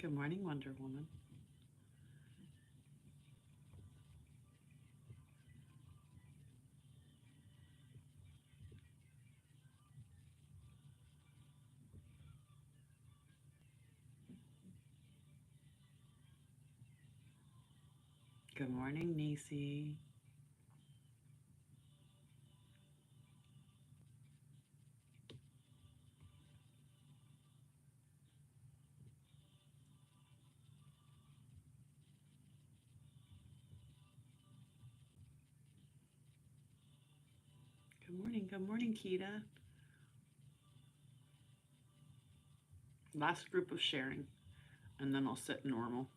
Good morning, Wonder Woman. Good morning, Nisi. Good morning, Kita. Last group of sharing, and then I'll sit normal,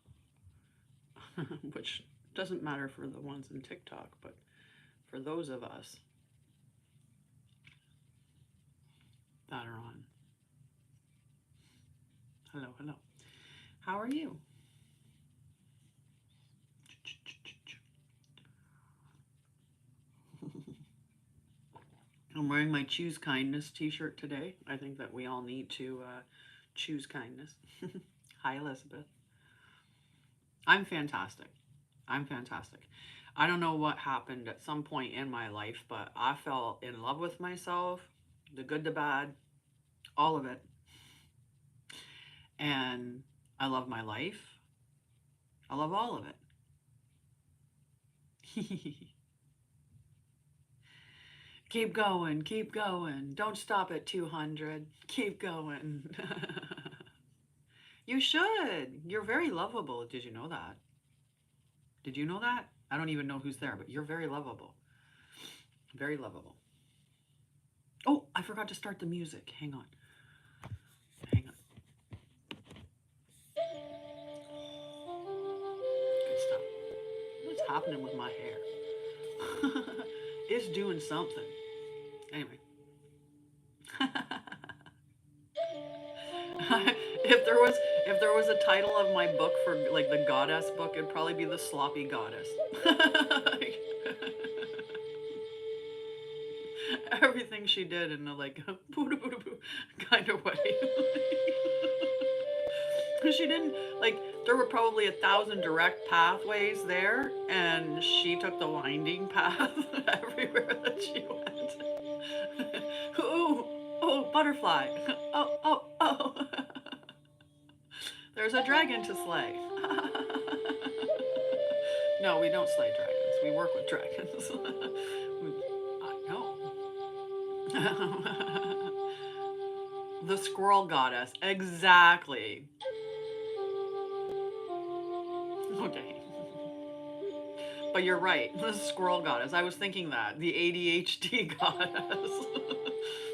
which doesn't matter for the ones in TikTok, but for those of us that are on. Hello, hello. How are you? I'm wearing my Choose Kindness t-shirt today. I think that we all need to choose kindness. Hi, Elizabeth. I'm fantastic. I'm fantastic. I don't know what happened at some point in my life, but I fell in love with myself, the good, the bad, all of it. And I love my life. I love all of it. Keep going, keep going. Don't stop at 200. Keep going. You should. You're very lovable. Did you know that? Did you know that? I don't even know who's there, but you're very lovable. Very lovable. Oh, I forgot to start the music. Hang on. Hang on. Good stuff. What's happening with my hair? It's doing something. Anyway. If there was a title of my book for like the goddess book, it'd probably be the sloppy goddess. Everything she did in a like kind of way. She didn't like there were probably 1,000 direct pathways there, and she took the winding path everywhere that she went. Ooh, oh, butterfly. Oh, oh, oh. There's a dragon to slay. No, we don't slay dragons. We work with dragons. I know. The squirrel goddess. Exactly. Okay. But you're right. The squirrel goddess. I was thinking that. The ADHD goddess.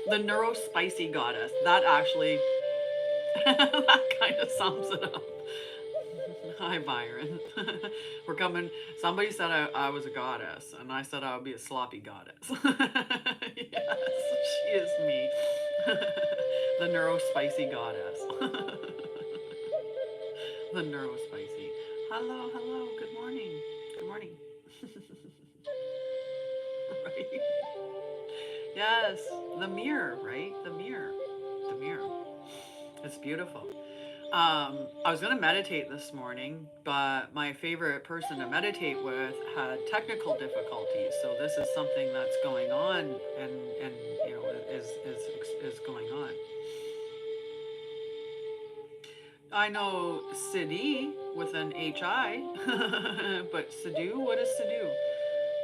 The neurospicy goddess. That actually that kind of sums it up. Hi, Byron. We're coming. Somebody said I was a goddess, and I said I would be a sloppy goddess. Yes, she is me. The neurospicy goddess. The neurospicy. Hello, hello. Good morning. Good morning. Right? Yes, the mirror, right? The mirror. The mirror. It's beautiful. I was going to meditate this morning, but my favorite person to meditate with had technical difficulties. So this is something that's going on, and you know is going on. I know Sidi with an HI, but Sidhu, what is Sidhu?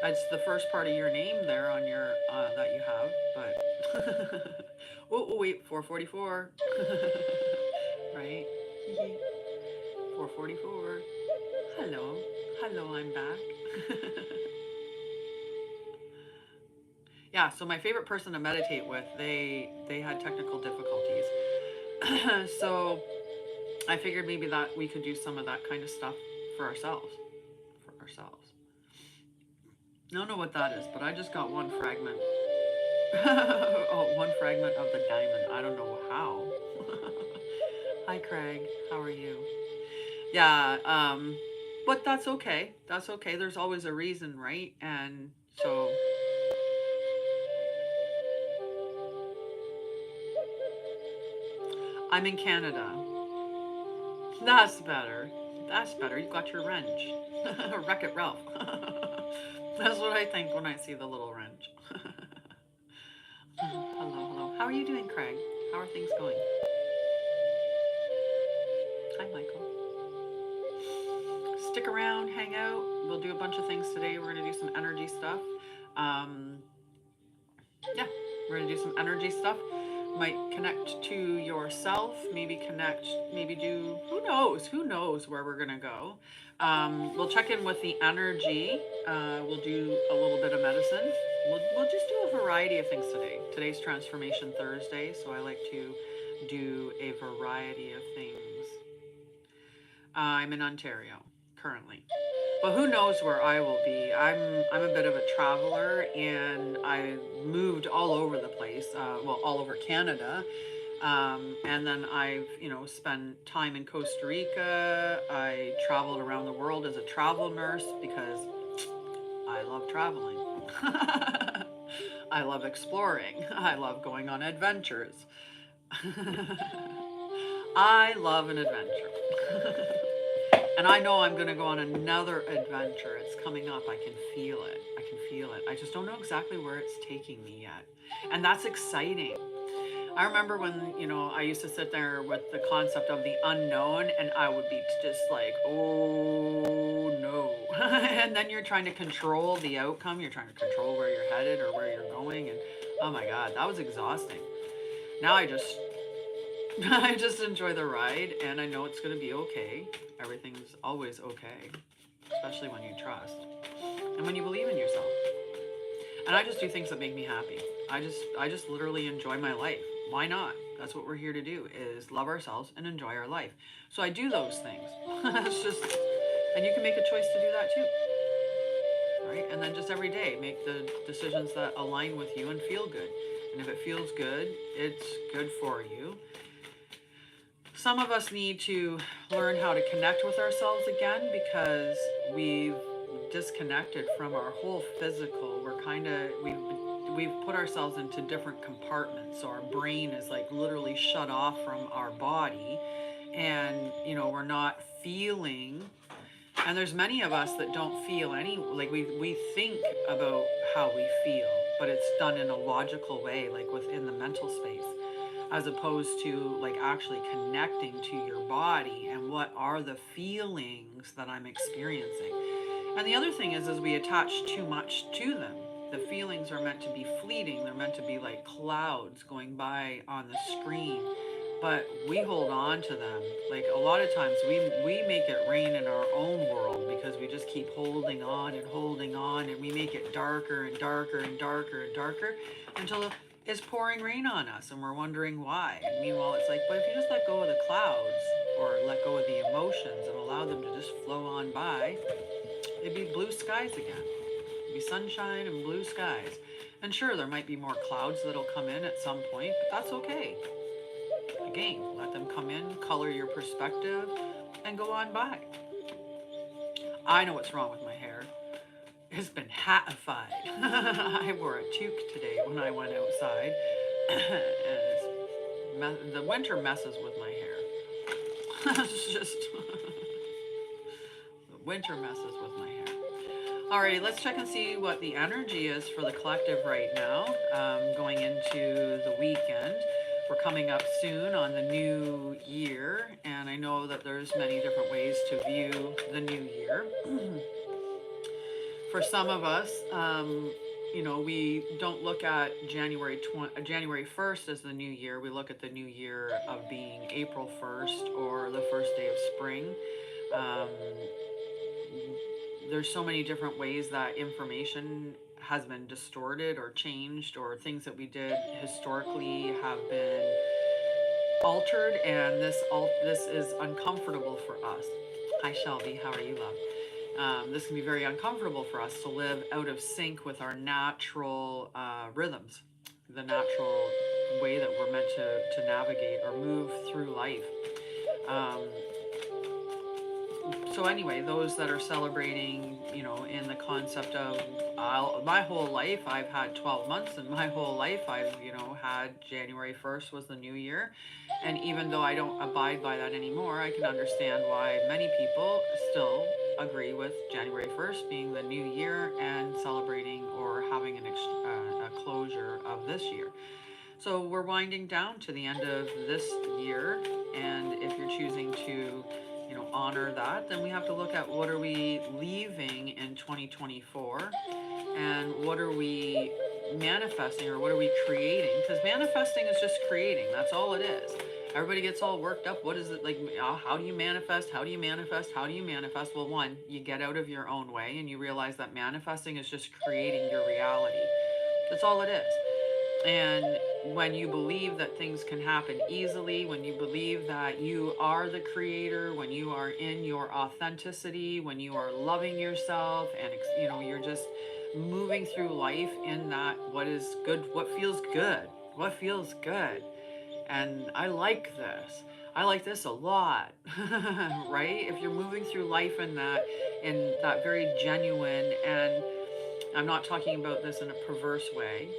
That's the first part of your name there on your that you have, but oh wait, 444, right? 444. Hello, hello, I'm back. Yeah, so my favorite person to meditate with, they had technical difficulties, so I figured maybe that we could do some of that kind of stuff for ourselves, for ourselves. I don't know what that is, but I just got one fragment. Oh, one fragment of the diamond. I don't know how. Hi, Craig. How are you? Yeah, but that's okay. That's okay. There's always a reason, right? And so I'm in Canada. That's better. That's better. You got your wrench. Wreck-It Ralph. That's what I think when I see the little wrench. Hello, hello. How are you doing, Craig? How are things going? Hi, Michael. Stick around, hang out. We'll do a bunch of things today. We're going to do some energy stuff. Um, yeah, we're going to do some energy stuff. Might connect to yourself, maybe connect, maybe do, who knows where we're going to go. We'll check in with the energy. We'll do a little bit of medicine. We'll just do a variety of things today. Today's Transformation Thursday, so I like to do a variety of things. I'm in Ontario currently. But who knows where I will be? I'm a bit of a traveler, and I moved all over the place. Well, all over Canada, and then I've spent time in Costa Rica. I traveled around the world as a travel nurse because I love traveling. I love exploring. I love going on adventures. I love an adventure. And I know I'm going to go on another adventure. It's coming up. I can feel it. I can feel it. I just don't know exactly where it's taking me yet. And that's exciting. I remember when, I used to sit there with the concept of the unknown, and I would be just like, oh no. And then you're trying to control the outcome. You're trying to control where you're headed or where you're going. And oh my God, that was exhausting. Now I just enjoy the ride, and I know it's going to be okay. Everything's always okay, especially when you trust and when you believe in yourself. And I just do things that make me happy. I just literally enjoy my life. Why not? That's what we're here to do, is love ourselves and enjoy our life. So I do those things. It's just, and you can make a choice to do that too. Right? And then just every day make the decisions that align with you and feel good. And if it feels good, it's good for you. Some of us need to learn how to connect with ourselves again because we've disconnected from our whole physical. We've put ourselves into different compartments. So our brain is like literally shut off from our body, and we're not feeling. And there's many of us that don't feel like we think about how we feel, but it's done in a logical way, like within the mental space, as opposed to like actually connecting to your body and what are the feelings that I'm experiencing. And the other thing is we attach too much to them. The feelings are meant to be fleeting. They're meant to be like clouds going by on the screen, but we hold on to them. Like a lot of times we make it rain in our own world because we just keep holding on, and we make it darker and darker and darker and darker until it's pouring rain on us, and we're wondering why. And meanwhile, it's like, but if you just let go of the clouds or let go of the emotions and allow them to just flow on by, it'd be blue skies again. It'd be sunshine and blue skies. And sure, there might be more clouds that'll come in at some point, but that's okay. Again, let them come in, color your perspective, and go on by. I know what's wrong with my hair. It's been hattified. I wore a toque today when I went outside, and the winter messes with my hair. It's just the winter messes with my hair. Alrighty, let's check and see what the energy is for the collective right now, going into the weekend. We're coming up soon on the new year, and I know that there's many different ways to view the new year. For some of us, we don't look at January 1st as the new year. We look at the new year of being April 1st or the first day of spring. There's so many different ways that information has been distorted or changed, or things that we did historically have been altered, and this is uncomfortable for us. Hi Shelby, how are you, love? This can be very uncomfortable for us to live out of sync with our natural rhythms, the natural way that we're meant to navigate or move through life. so anyway, those that are celebrating, in the concept of my whole life, I've had 12 months, and my whole life, I've, had January 1st was the new year. And even though I don't abide by that anymore, I can understand why many people still agree with January 1st being the new year and celebrating or having a closure of this year. So we're winding down to the end of this year, and if you're choosing to, honor that, then we have to look at what are we leaving in 2024, and what are we manifesting, or what are we creating? Because manifesting is just creating. That's all it is. Everybody gets all worked up. What is it like? How do you manifest? How do you manifest? How do you manifest? Well, one, you get out of your own way and you realize that manifesting is just creating your reality. That's all it is. And when you believe that things can happen easily, when you believe that you are the creator, when you are in your authenticity, when you are loving yourself, and you're just moving through life in that what is good, what feels good, what feels good. And I like this. I like this a lot, right? If you're moving through life in that very genuine, and I'm not talking about this in a perverse way.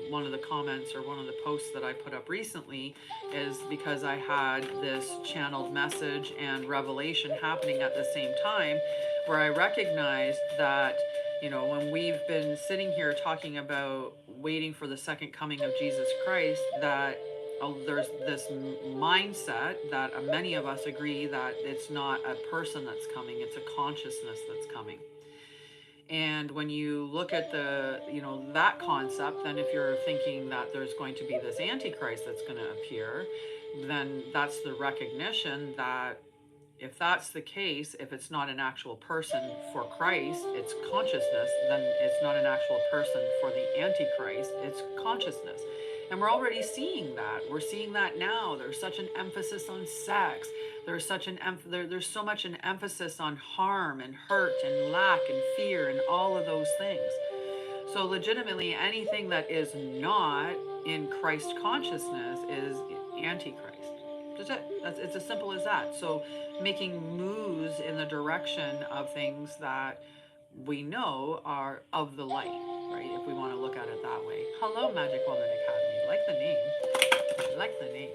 One of the comments or one of the posts that I put up recently is because I had this channeled message and revelation happening at the same time, where I recognized that, when we've been sitting here talking about waiting for the second coming of Jesus Christ, that there's this mindset that many of us agree that it's not a person that's coming, it's a consciousness that's coming. And when you look at that concept, then if you're thinking that there's going to be this antichrist that's going to appear, then that's the recognition that if that's the case, if it's not an actual person for Christ, it's consciousness, then it's not an actual person for the Antichrist, it's consciousness. And we're already seeing that. We're seeing that now. There's such an emphasis on sex. There's so much an emphasis on harm and hurt and lack and fear and all of those things. So legitimately, anything that is not in Christ consciousness is Antichrist. That's it. It's as simple as that. So making moves in the direction of things that we know are of the light, right? If we want to look at it that way. Hello, Magic Woman Academy. Like the name. I like the name.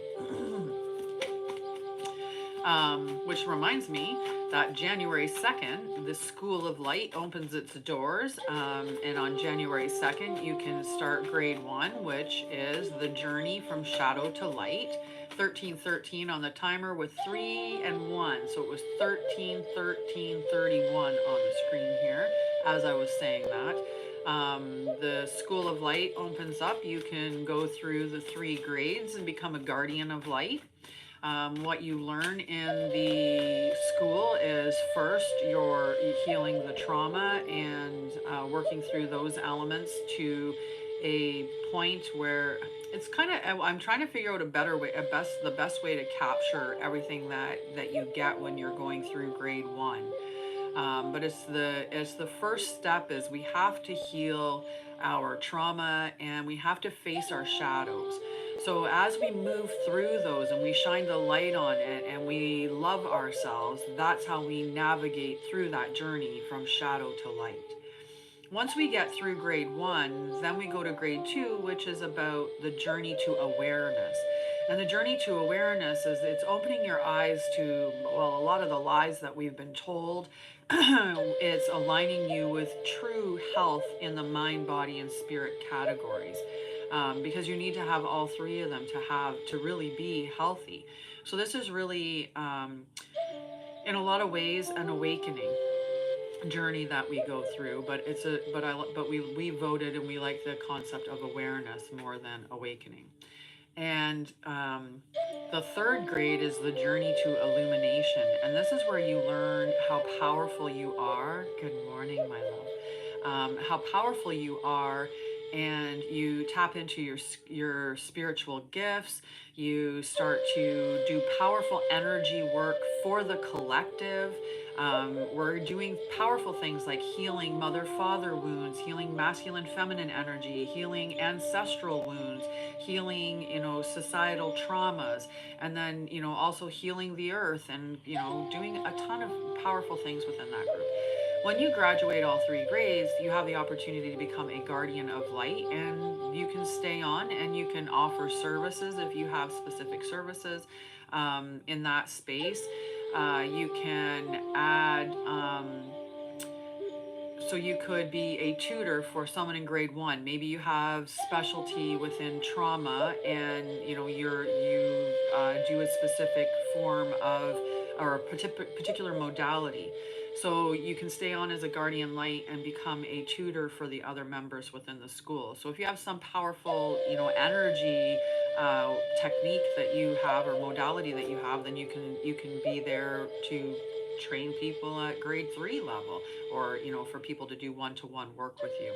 Which reminds me that January 2nd, the School of Light opens its doors. And on January 2nd, you can start grade 1, which is the journey from shadow to light. 1313 on the timer with 3 and 1. So it was 13, 13, 31 on the screen here as I was saying that. The School of Light opens up. You can go through the 3 grades and become a guardian of light. What you learn in the school is first you're healing the trauma and working through those elements to a point where it's kind of, I'm trying to figure out a better way, the best way to capture everything that you get when you're going through grade 1. But it's the first step is we have to heal our trauma and we have to face our shadows. So as we move through those and we shine the light on it and we love ourselves, that's how we navigate through that journey from shadow to light. Once we get through grade 1, then we go to grade 2, which is about the journey to awareness. And the journey to awareness is it's opening your eyes to, well, a lot of the lies that we've been told. It's aligning you with true health in the mind, body, and spirit categories. Because you need to have all 3 of them to really be healthy. So this is really, in a lot of ways, an awakening journey that we go through, but we voted and we like the concept of awareness more than awakening. And the 3rd grade is the journey to illumination, and this is where you learn how powerful you are. Good morning, my love. How powerful you are, and you tap into your spiritual gifts. You start to do powerful energy work for the collective. We're doing powerful things like healing mother-father wounds, healing masculine-feminine energy, healing ancestral wounds, healing, societal traumas, and then, also healing the earth and, doing a ton of powerful things within that group. When you graduate all three grades, you have the opportunity to become a guardian of light, and you can stay on and you can offer services if you have specific services in that space. You can add, so you could be a tutor for someone in grade one. Maybe you have specialty within trauma, and you do a specific form of or a particular modality. So you can stay on as a guardian light and become a tutor for the other members within the school. So if you have some powerful, energy technique that you have or modality that you have, then you can be there to train people at grade 3 level, or for people to do one-to-one work with you.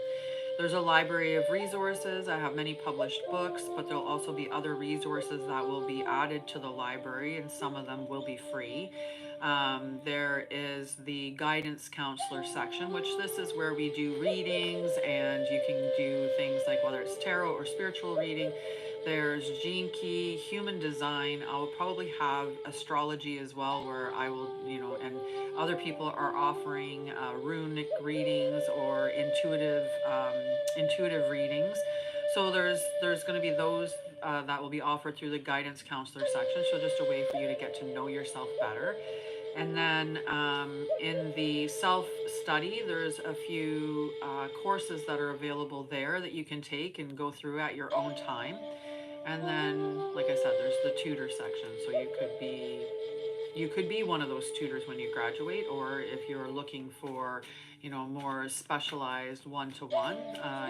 There's a library of resources. I have many published books, but there'll also be other resources that will be added to the library, and some of them will be free. There is the guidance counselor section, which this is where we do readings, and you can do things like whether it's tarot or spiritual reading. There's Gene Key, human design. I'll probably have astrology as well, where I will, and other people are offering runic readings or intuitive readings. So there's going to be those that will be offered through the guidance counselor section. So just a way for you to get to know yourself better. And then in the self-study, there's a few courses that are available there that you can take and go through at your own time. And then, like I said, there's the tutor section. So you could be one of those tutors when you graduate, or if you're looking for, more specialized one-to-one,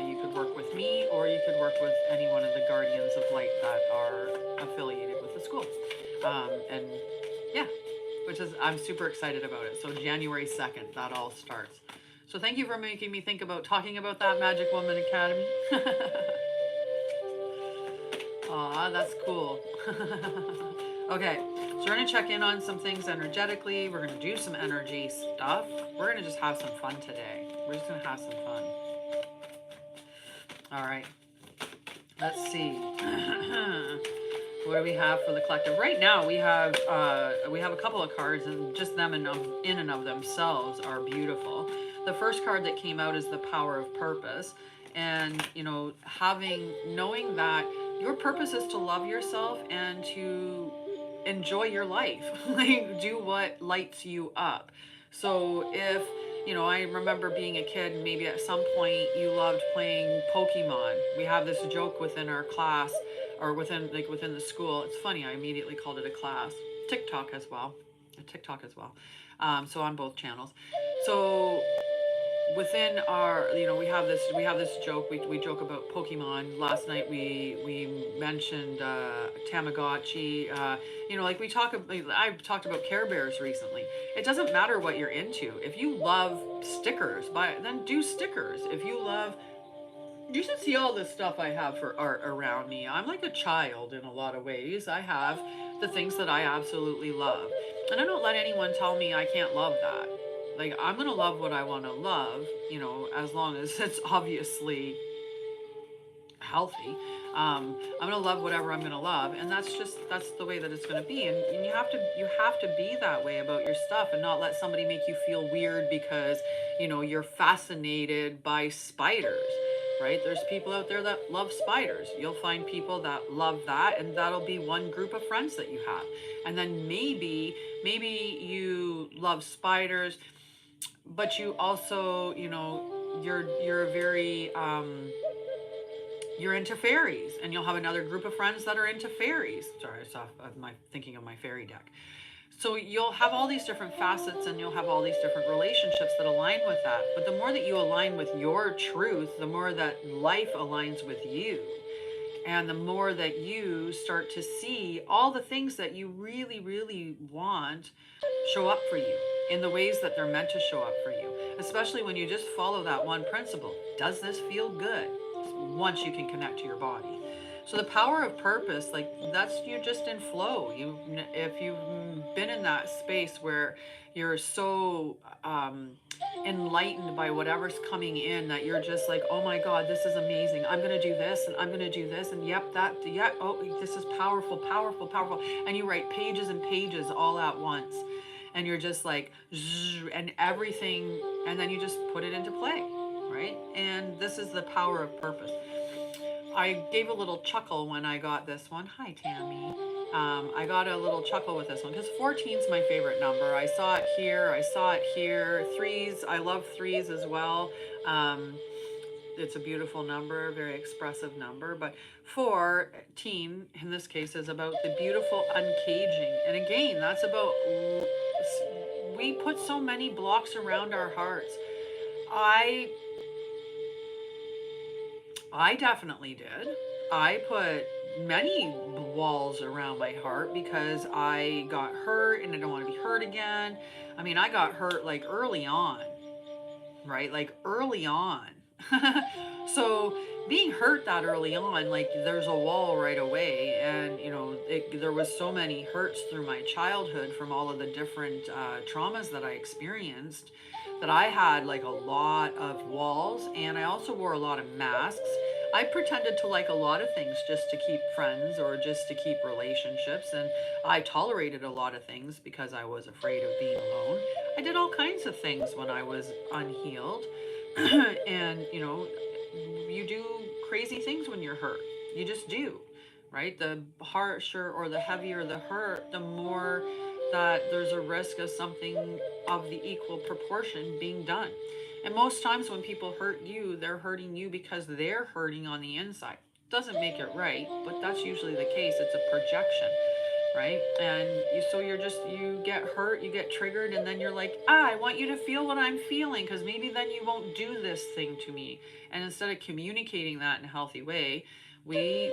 you could work with me, or you could work with any one of the guardians of light that are affiliated with the school. And yeah, I'm super excited about it. So January 2nd, that all starts. So thank you for making me think about talking about that, Magic Woman Academy. Aw, that's cool. Okay, so we're going to check in on some things energetically. We're going to do some energy stuff. We're going to just have some fun today. We're just going to have some fun. All right. Let's see. What do we have for the collective? Right now, we have a couple of cards, and just them in and of themselves are beautiful. The first card that came out is the Power of Purpose. And, knowing that your purpose is to love yourself and to enjoy your life. Like, do what lights you up. So if, I remember being a kid, and maybe at some point you loved playing Pokemon. We have this joke within our class, or within the school. It's funny, I immediately called it a class. TikTok as well. So on both channels. So within our, we have this joke. We joke about Pokemon. Last night we mentioned Tamagotchi. I've talked about Care Bears recently. It doesn't matter what you're into. If you love stickers, then do stickers. If you love, you should see all this stuff I have for art around me. I'm like a child in a lot of ways. I have the things that I absolutely love, and I don't let anyone tell me I can't love that. Like, I'm going to love what I want to love, as long as it's obviously healthy. I'm going to love whatever I'm going to love. And that's the way that it's going to be. And you have to be that way about your stuff, and not let somebody make you feel weird because, you're fascinated by spiders, right? There's people out there that love spiders. You'll find people that love that, and that'll be one group of friends that you have. And then maybe you love spiders, but you also, you're very, you're into fairies, and you'll have another group of friends that are into fairies. Sorry, I saw thinking of my fairy deck. So you'll have all these different facets, and you'll have all these different relationships that align with that. But the more that you align with your truth, the more that life aligns with you. And the more that you start to see all the things that you really, really want show up for you in the ways that they're meant to show up for you. Especially when you just follow that one principle. Does this feel good? Once you can connect to your body. So the power of purpose, like that's you just in flow. If you've been in that space where you're so enlightened by whatever's coming in that you're just like, oh my God, this is amazing. I'm gonna do this and I'm gonna do this and yep, that, yeah, oh, this is powerful, powerful, powerful. And you write pages and pages all at once. And you're just like, and everything, and then you just put it into play, right? And this is the power of purpose. I gave a little chuckle when I got this one. Hi, Tammy. I got a little chuckle with this one because 14 is my favorite number. I saw it here. I saw it here. Threes. I love threes as well. It's a beautiful number, very expressive number. But 14, in this case, is about the beautiful uncaging. And again, that's about, we put so many blocks around our hearts. I definitely did. I put many walls around my heart because I got hurt and I don't want to be hurt again. I mean, I got hurt like early on, right? Like early on. So being hurt that early on, like there's a wall right away. And, you know, there was so many hurts through my childhood from all of the different traumas that I experienced that I had like a lot of walls, and I also wore a lot of masks. I pretended to like a lot of things just to keep friends or just to keep relationships, and I tolerated a lot of things because I was afraid of being alone. I did all kinds of things when I was unhealed. And, you know, you do crazy things when you're hurt. You just do, right? The harsher or the heavier the hurt, the more that there's a risk of something of the equal proportion being done. And most times when people hurt you, they're hurting you because they're hurting on the inside. Doesn't make it right, but that's usually the case. It's a projection, right? And you get hurt, you get triggered, and then you're like, I want you to feel what I'm feeling because maybe then you won't do this thing to me. And instead of communicating that in a healthy way, we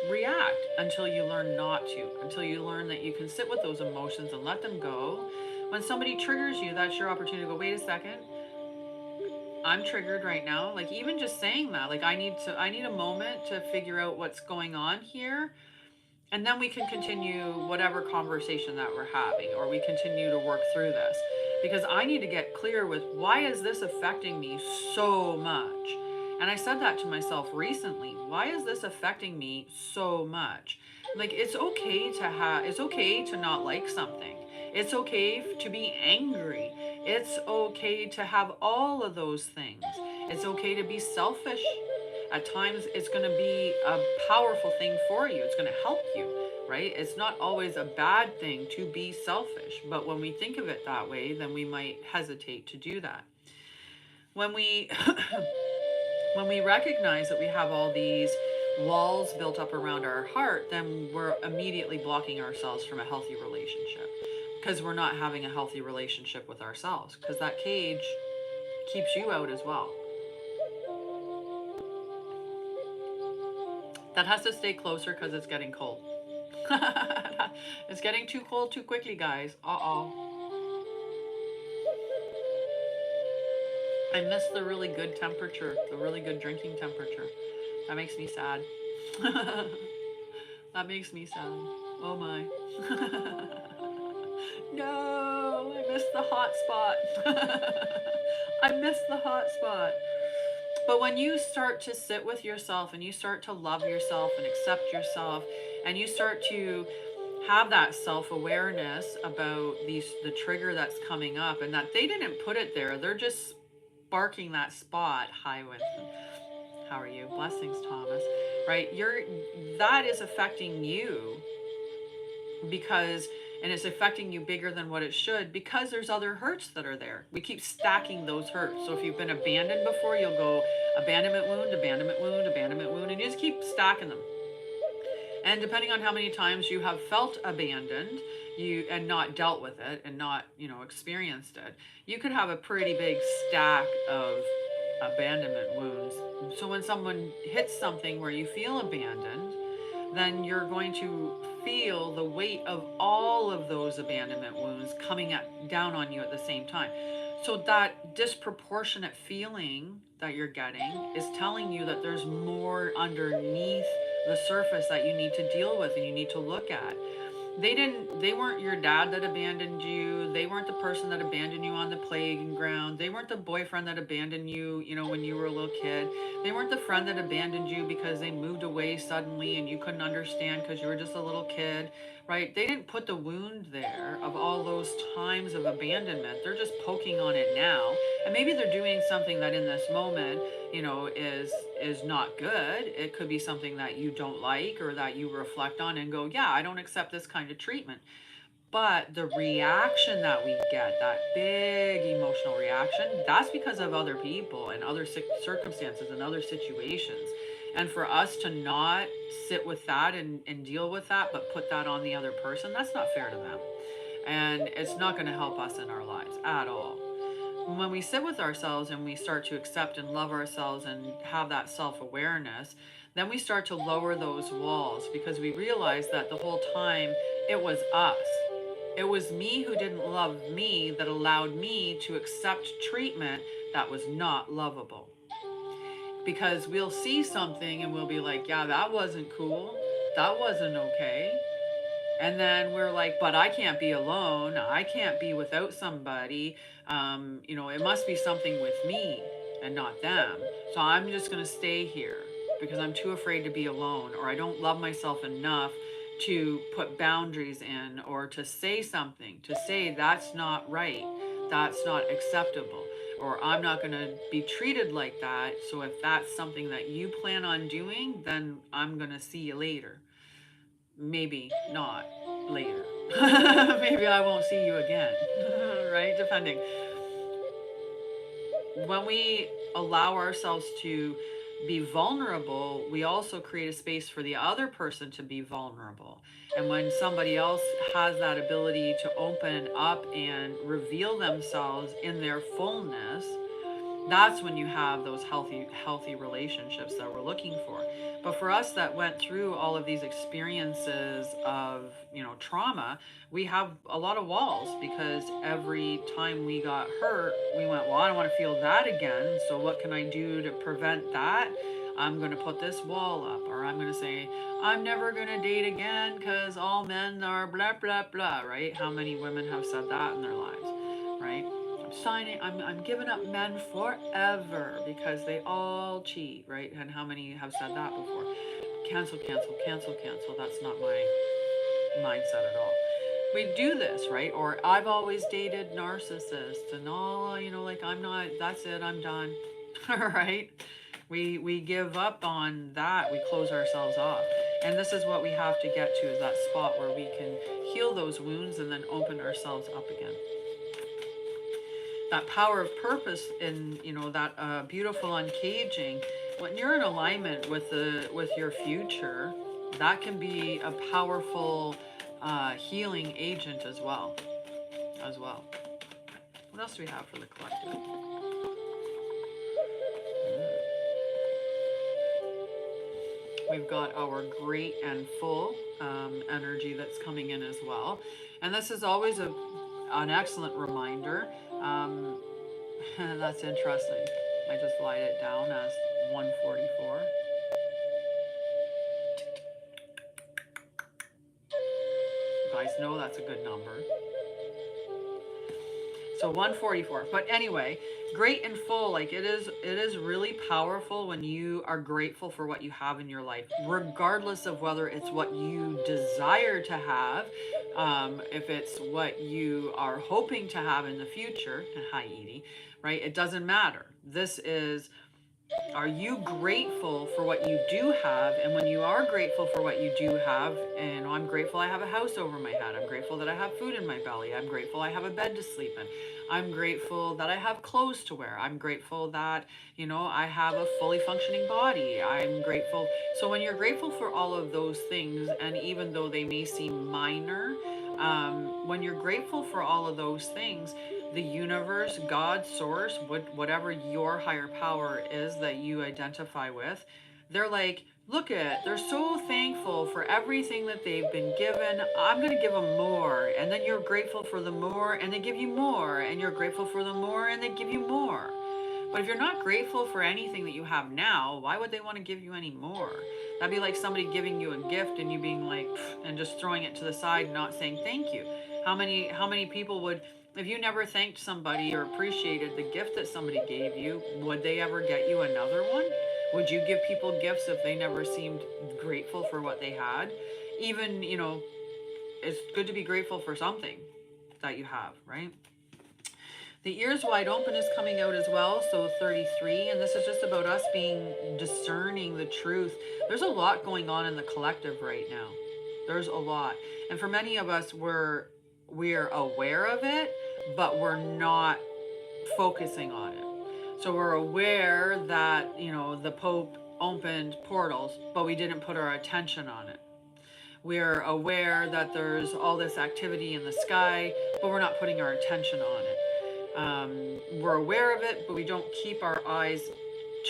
react until you learn not to, until you learn that you can sit with those emotions and let them go. When somebody triggers you, that's your opportunity to go, wait a second, I'm triggered right now. Like even just saying that, like I need a moment to figure out what's going on here, and then we can continue whatever conversation that we're having, or we continue to work through this, because I need to get clear with why is this affecting me so much. And I said that to myself recently. Why is this affecting me so much? Like it's okay to not like something. It's okay to be angry. It's okay to have all of those things. It's okay to be selfish. At times it's going to be a powerful thing for you. It's going to help you, right? It's not always a bad thing to be selfish, but when we think of it that way, then we might hesitate to do that. When we when we recognize that we have all these walls built up around our heart, then we're immediately blocking ourselves from a healthy relationship because we're not having a healthy relationship with ourselves, because that cage keeps you out as well. That has to stay closer because it's getting cold. It's getting too cold too quickly, guys. Uh-oh. I miss the really good temperature, the really good drinking temperature. That makes me sad. That makes me sad. Oh my. No, I missed the hot spot. I missed the hot spot. But when you start to sit with yourself and you start to love yourself and accept yourself, and you start to have that self-awareness about the trigger that's coming up, and that they didn't put it there, they're just sparking that spot. Hi, Winston. How are you? Blessings, Thomas. Right? That is affecting you because, and it's affecting you bigger than what it should, because there's other hurts that are there. We keep stacking those hurts. So if you've been abandoned before, you'll go abandonment wound, abandonment wound, abandonment wound, and you just keep stacking them. And depending on how many times you have felt abandoned, and not dealt with it and not, experienced it, you could have a pretty big stack of abandonment wounds. So when someone hits something where you feel abandoned, then you're going to feel the weight of all of those abandonment wounds coming down on you at the same time. So that disproportionate feeling that you're getting is telling you that there's more underneath the surface that you need to deal with and you need to look at. They weren't your dad that abandoned you. They weren't the person that abandoned you on the playground. They weren't the boyfriend that abandoned you, when you were a little kid. They weren't the friend that abandoned you because they moved away suddenly and you couldn't understand because you were just a little kid, right? They didn't put the wound there of all those times of abandonment. They're just poking on it now. And maybe they're doing something that in this moment, is not good. It could be something that you don't like or that you reflect on and go, yeah, I don't accept this kind of treatment. But the reaction that we get, that big emotional reaction, that's because of other people and other circumstances and other situations. And for us to not sit with that and deal with that, but put that on the other person, that's not fair to them. And it's not going to help us in our lives at all. When we sit with ourselves and we start to accept and love ourselves and have that self-awareness, then we start to lower those walls because we realize that the whole time it was us. It was me who didn't love me that allowed me to accept treatment that was not lovable. Because we'll see something and we'll be like, yeah, that wasn't cool. That wasn't okay. And then we're like, but I can't be alone. I can't be without somebody. It must be something with me and not them. So I'm just going to stay here because I'm too afraid to be alone, or I don't love myself enough to put boundaries in or to say something, to say that's not right, that's not acceptable, or I'm not going to be treated like that. So if that's something that you plan on doing, then I'm going to see you later. Maybe not later. Maybe I won't see you again, right? Depending. When we allow ourselves to be vulnerable, we also create a space for the other person to be vulnerable. And when somebody else has that ability to open up and reveal themselves in their fullness, that's when you have those healthy relationships that we're looking for. But for us that went through all of these experiences of trauma, we have a lot of walls because every time we got hurt, we went, well, I don't want to feel that again, so what can I do to prevent that? I'm going to put this wall up, or I'm going to say I'm never going to date again because all men are blah blah blah, right? How many women have said that in their lives, right? I'm giving up men forever because they all cheat, right? And how many have said that before? Cancel, cancel, cancel, cancel. That's not my mindset at all. We do this, right? Or I've always dated narcissists and all, like I'm not, that's it, I'm done. All right? We give up on that. We close ourselves off. And this is what we have to get to, is that spot where we can heal those wounds and then open ourselves up again. That power of purpose in that beautiful uncaging, when you're in alignment with your future, that can be a powerful healing agent as well. What else do we have for the collective? We've got our great and full energy that's coming in as well, and this is always an excellent reminder. That's interesting. I just lied it down as 144. You guys know that's a good number. So 144. But anyway, great and full, like it is really powerful when you are grateful for what you have in your life, regardless of whether it's what you desire to have, if it's what you are hoping to have in the future. Hi, Edie, right? It doesn't matter. This is, are you grateful for what you do have? And when you are grateful for what you do have, and I'm grateful I have a house over my head. I'm grateful that I have food in my belly. I'm grateful I have a bed to sleep in. I'm grateful that I have clothes to wear. I'm grateful that, I have a fully functioning body. I'm grateful. So when you're grateful for all of those things, and even though they may seem minor, when you're grateful for all of those things, the universe, God, source, whatever your higher power is that you identify with, they're like, they're so thankful for everything that they've been given. I'm going to give them more. And then you're grateful for the more, and they give you more. And you're grateful for the more, and they give you more. But if you're not grateful for anything that you have now, why would they want to give you any more? That'd be like somebody giving you a gift and you being like, and just throwing it to the side and not saying thank you. How many people would, if you never thanked somebody or appreciated the gift that somebody gave you, would they ever get you another one? Would you give people gifts if they never seemed grateful for what they had? Even, it's good to be grateful for something that you have, right? The ears wide open is coming out as well, so 33, and this is just about us being discerning the truth. There's a lot going on in the collective right now. There's a lot. And for many of us, we're aware of it, but we're not focusing on it. So we're aware that, the Pope opened portals, but we didn't put our attention on it. We're aware that there's all this activity in the sky, but we're not putting our attention on it. We're aware of it, but we don't keep our eyes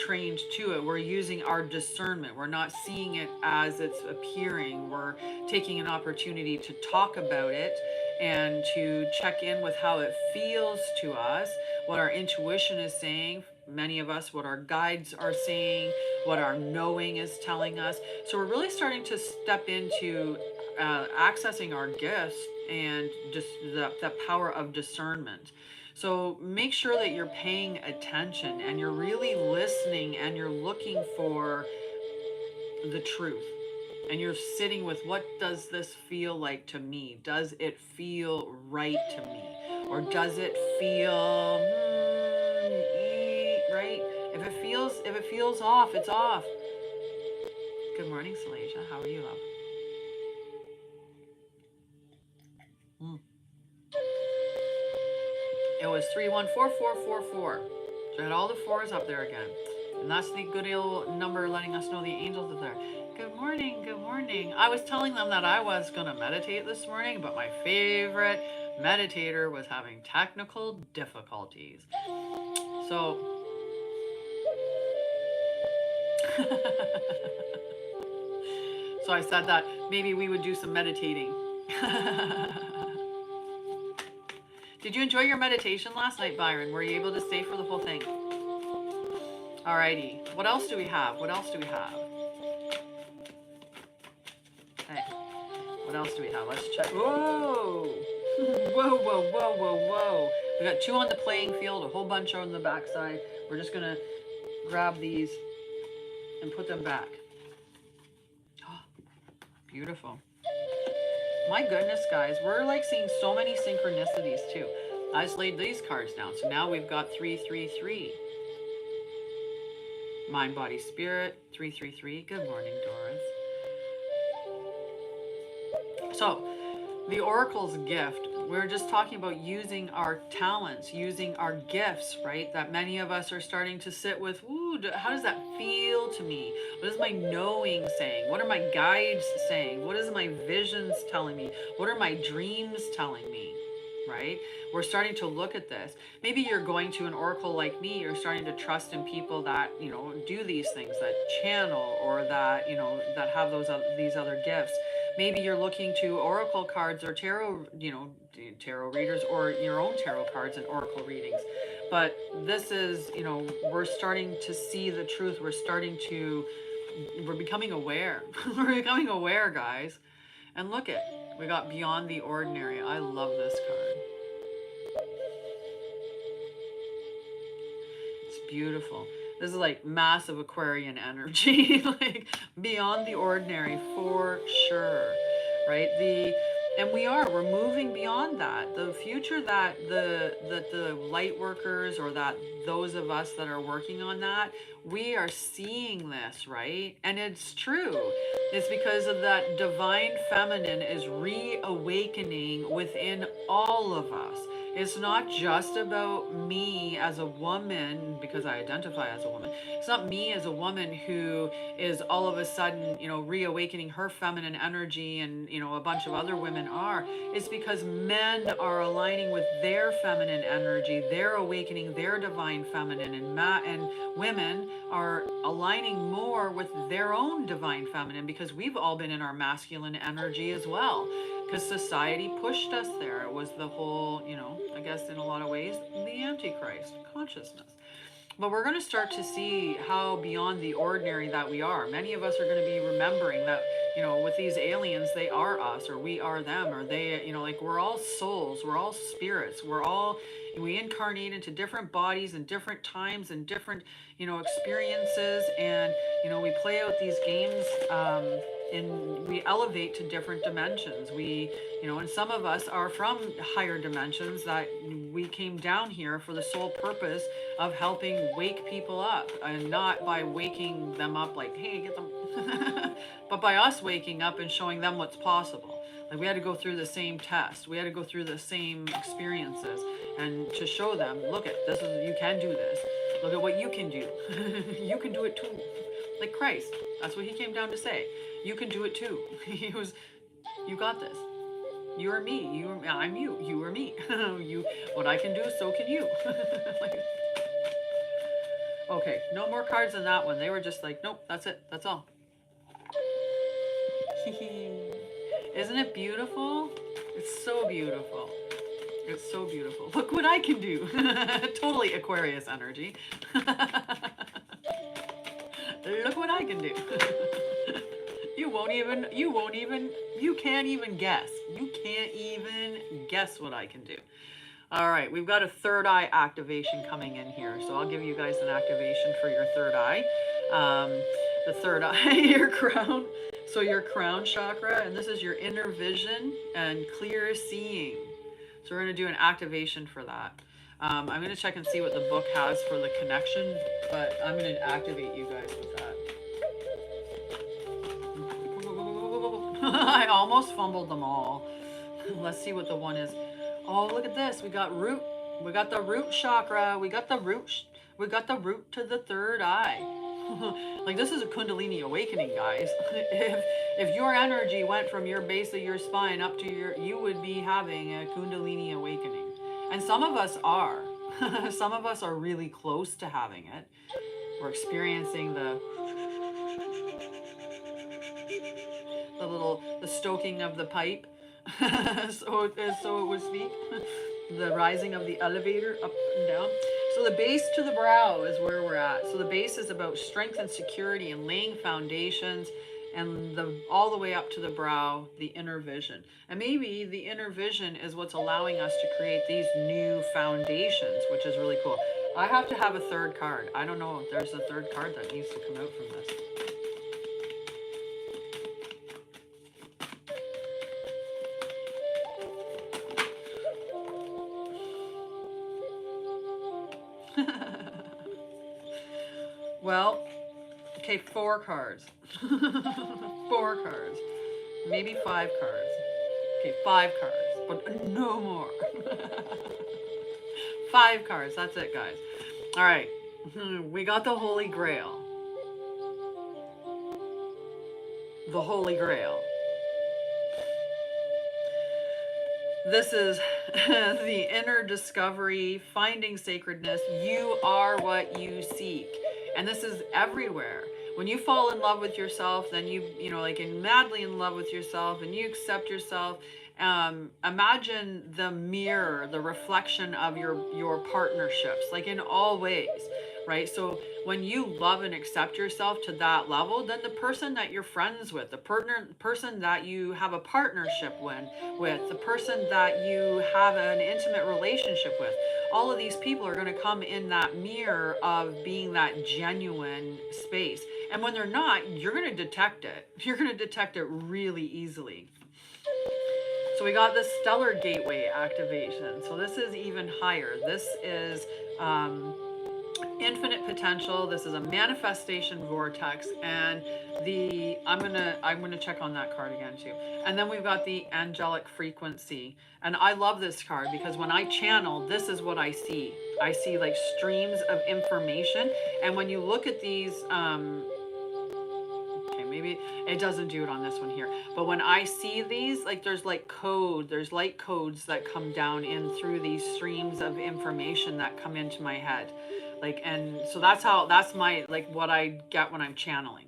trained to it. We're using our discernment. We're not seeing it as it's appearing. We're taking an opportunity to talk about it and to check in with how it feels to us, what our intuition is saying, many of us, what our guides are saying, what our knowing is telling us. So we're really starting to step into accessing our gifts and just the power of discernment. So make sure that you're paying attention and you're really listening and you're looking for the truth. And you're sitting with, what does this feel like to me? Does it feel right to me? Or does it feel right? If it feels off, it's off. Good morning, Salasia. How are you, love? It was 314444. So I had all the fours up there again. And that's the good old number letting us know the angels are there. Good morning, good morning. I was telling them that I was going to meditate this morning, but my favorite meditator was having technical difficulties. So so I said that maybe we would do some meditating. Did you enjoy your meditation last night, Byron? Were you able to stay for the whole thing? Alrighty. What else do we have? What else do we have? Okay. What else do we have? Let's check. Whoa! Whoa, whoa, whoa, whoa, whoa. We got 2 on the playing field, a whole bunch on the backside. We're just going to grab these and put them back. Oh, beautiful. My goodness, guys, we're like seeing so many synchronicities too. I just laid these cards down. So now we've got 333. Mind, body, spirit, 333. Good morning, Doris. So the Oracle's gift, we're just talking about using our talents, using our gifts, right? That many of us are starting to sit with, ooh, how does that feel to me? What is my knowing saying? What are my guides saying? What is my visions telling me? What are my dreams telling me, right? We're starting to look at this. Maybe you're going to an oracle like me. You're starting to trust in people that, do these things, that channel, or that, that have these other gifts. Maybe you're looking to oracle cards or tarot, tarot readers, or your own tarot cards and oracle readings. But this is, we're starting to see the truth. We're becoming aware. We're becoming aware, guys. And look it, we got beyond the ordinary. I love this card. It's beautiful. This is like massive Aquarian energy, like beyond the ordinary for sure, right? We're moving beyond that. The future that the light workers, or that those of us that are working on that, we are seeing this, right? And it's true. It's because of that divine feminine is reawakening within all of us. It's not just about me as a woman, because I identify as a woman. It's not me as a woman who is all of a sudden, reawakening her feminine energy, and, a bunch of other women are. It's because men are aligning with their feminine energy. They're awakening their divine feminine, and women are aligning more with their own divine feminine, because we've all been in our masculine energy as well. Because society pushed us there. It was the whole, I guess in a lot of ways, the Antichrist consciousness. But we're going to start to see how beyond the ordinary that we are. Many of us are going to be remembering that, you know, with these aliens, they are us, or we are them, or they, you know, like we're all souls, we're all spirits, we incarnate into different bodies and different times and different, you know, experiences. And, you know, we play out these games, and we elevate to different dimensions. You know, and some of us are from higher dimensions that we came down here for the sole purpose of helping wake people up, and not by waking them up like, hey, get them, but by us waking up and showing them what's possible. Like we had to go through the same test. We had to go through the same experiences, and to show them, look at this is, you can do this. Look at what you can do. You can do it too. Like Christ. That's what he came down to say. You can do it too. He was, you got this. You are me. I'm you. You are me. What I can do, so can you. Like, okay, no more cards than that one. They were just like, nope, that's it. That's all. Isn't it beautiful? It's so beautiful. It's so beautiful. Look what I can do. Totally Aquarius energy. Look what I can do. You can't even guess. You can't even guess what I can do. All right, we've got a third eye activation coming in here. So I'll give you guys an activation for your third eye. The third eye, your crown. So your crown chakra, and this is your inner vision and clear seeing. So we're going to do an activation for that. I'm going to check and see what the book has for the connection, but I'm going to activate you guys with that. I almost fumbled them all. Let's see what the one is. Oh, look at this. We got root. We got the root chakra. We got the root to the third eye. Like this is a Kundalini awakening, guys. If your energy went from your base of your spine up to you would be having a Kundalini awakening. And some of us are. Some of us are really close to having it. We're experiencing the stoking of the pipe, so it would speak, the rising of the elevator up and down. So the base to the brow is where we're at. So the base is about strength and security and laying foundations, and all the way up to the brow, the inner vision. And maybe the inner vision is what's allowing us to create these new foundations, which is really cool. I have to have a third card. I don't know if there's a third card that needs to come out from this. Well, okay, 4 cards. 4 cards. Maybe 5 cards. Okay, 5 cards, but no more. 5 cards, that's it, guys. All right, we got the Holy Grail. The Holy Grail. This is the inner discovery, finding sacredness. You are what you seek. And this is everywhere. When you fall in love with yourself, then you know, like madly in love with yourself, and you accept yourself. Imagine the mirror, the reflection of your partnerships, like in all ways, right? So when you love and accept yourself to that level, then the person that you're friends with, the person that you have a partnership with, the person that you have an intimate relationship with, all of these people are going to come in that mirror of being that genuine space. And when they're not, you're going to detect it. You're going to detect it really easily. So we got the stellar gateway activation. So this is even higher. This is infinite potential. This is a manifestation vortex, and I'm gonna check on that card again too. And then we've got the angelic frequency, and I love this card because when I channel, this is what I see. I see like streams of information, and when you look at these, okay, maybe it doesn't do it on this one here, but when I see these, like there's light codes that come down in through these streams of information that come into my head. Like, and so that's my, like, what I get when I'm channeling.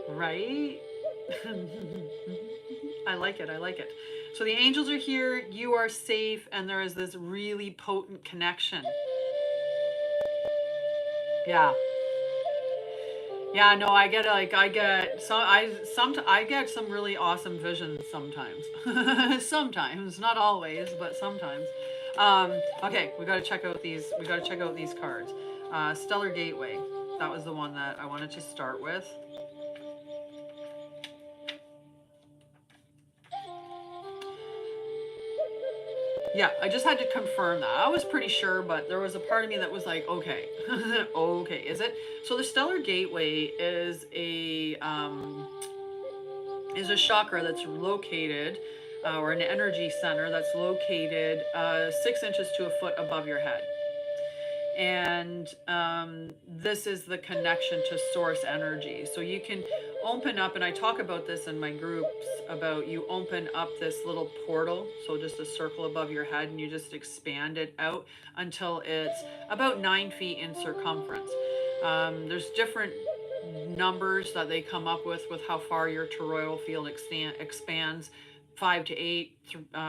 Right? I like it. So the angels are here, you are safe, and there is this really potent connection. Yeah. Yeah, no, I get I get some really awesome visions sometimes. Sometimes, not always, but sometimes. Okay, we got to check out these. We got to check out these cards. Stellar Gateway. That was the one that I wanted to start with. Yeah, I just had to confirm that. I was pretty sure, but there was a part of me that was like, okay, okay, is it? So the Stellar Gateway is a chakra that's located, or an energy center that's located 6 inches to a foot above your head. And this is the connection to source energy. So you can open up, and I talk about this in my groups, about you open up this little portal, so just a circle above your head, and you just expand it out until it's about 9 feet in circumference. There's different numbers that they come up with how far your toroidal field expands. 5 to 8,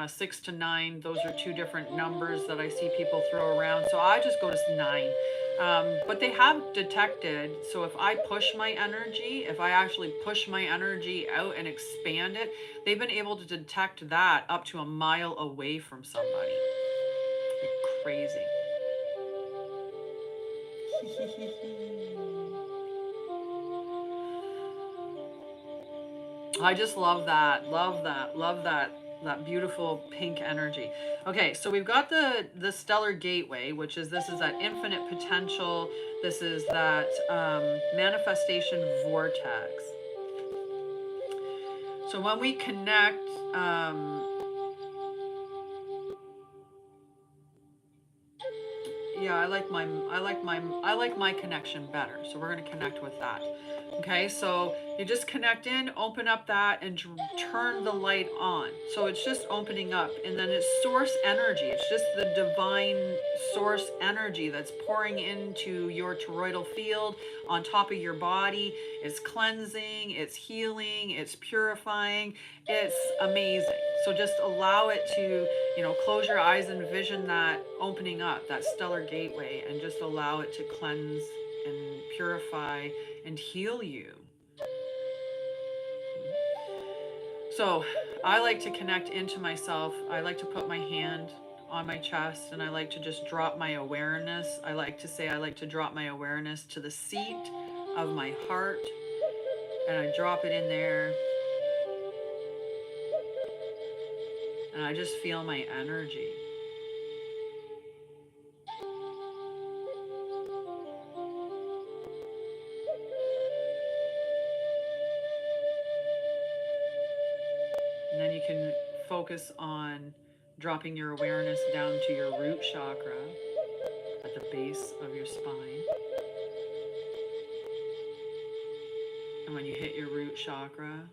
6 to 9. Those are two different numbers that I see people throw around. So I just go to 9. But they have detected, so if I push my energy, if I actually push my energy out and expand it, they've been able to detect that up to a mile away from somebody. Crazy. I just love that. Love that. Love that. That beautiful pink energy. Okay, so we've got the stellar gateway, which is this is that infinite potential. This is that manifestation vortex. So when we connect, yeah, I like my connection better. So we're gonna connect with that. Okay, so you just connect in, open up that, and turn the light on. So it's just opening up, and then it's source energy. It's just the divine source energy that's pouring into your toroidal field on top of your body. It's cleansing, it's healing, it's purifying. It's amazing. So just allow it to, close your eyes and envision that opening up, that stellar gateway, and just allow it to cleanse and purify and heal you. So I like to connect into myself. I like to put my hand on my chest, and I like to just drop my awareness. I like to say I like to drop my awareness to the seat of my heart, and I drop it in there, and I just feel my energy. And then you can focus on dropping your awareness down to your root chakra at the base of your spine. And when you hit your root chakra,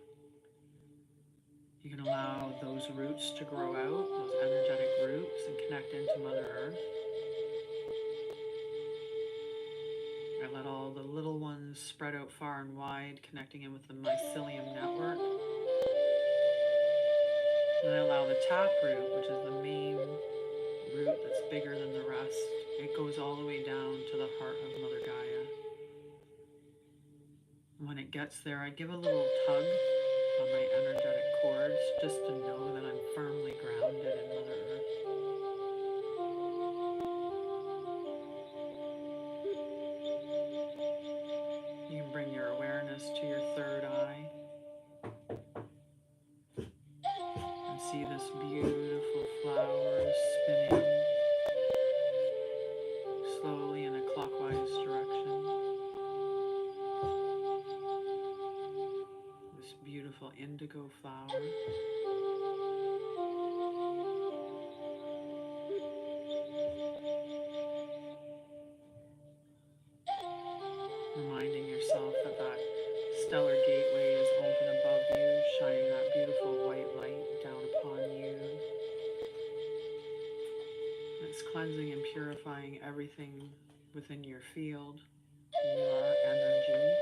you can allow those roots to grow out, those energetic roots, and connect into Mother Earth. I let all the little ones spread out far and wide, connecting in with the mycelium network. And I allow the taproot, which is the main root that's bigger than the rest. It goes all the way down to the heart of Mother Gaia. And when it gets there, I give a little tug on my energetic cords just to know that I'm firmly grounded in Mother Earth. You can bring your awareness to your third eye and see this beautiful flower spinning slowly in a clockwise direction. This beautiful indigo flower. Reminding yourself that that stellar gateway is open above you, shining that beautiful white light down upon you. It's cleansing and purifying everything within your field, your energy.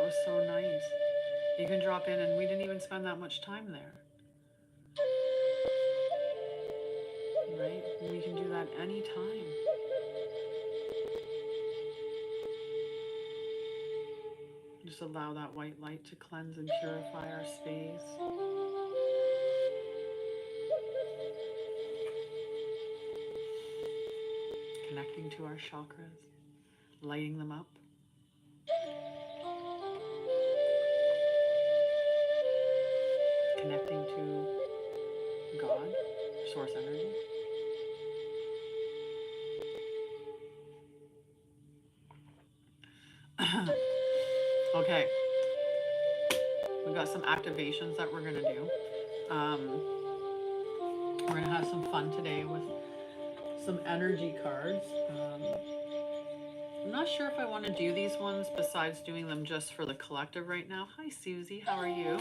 was so nice. You can drop in, and we didn't even spend that much time there. Right? We can do that anytime. Just allow that white light to cleanse and purify our space. Connecting to our chakras, lighting them up. Connecting to God, source energy. Okay, we got some activations that we're gonna do. We're gonna have some fun today with some energy cards. I'm not sure if I want to do these ones besides doing them just for the collective right now. Hi Susie, how are you?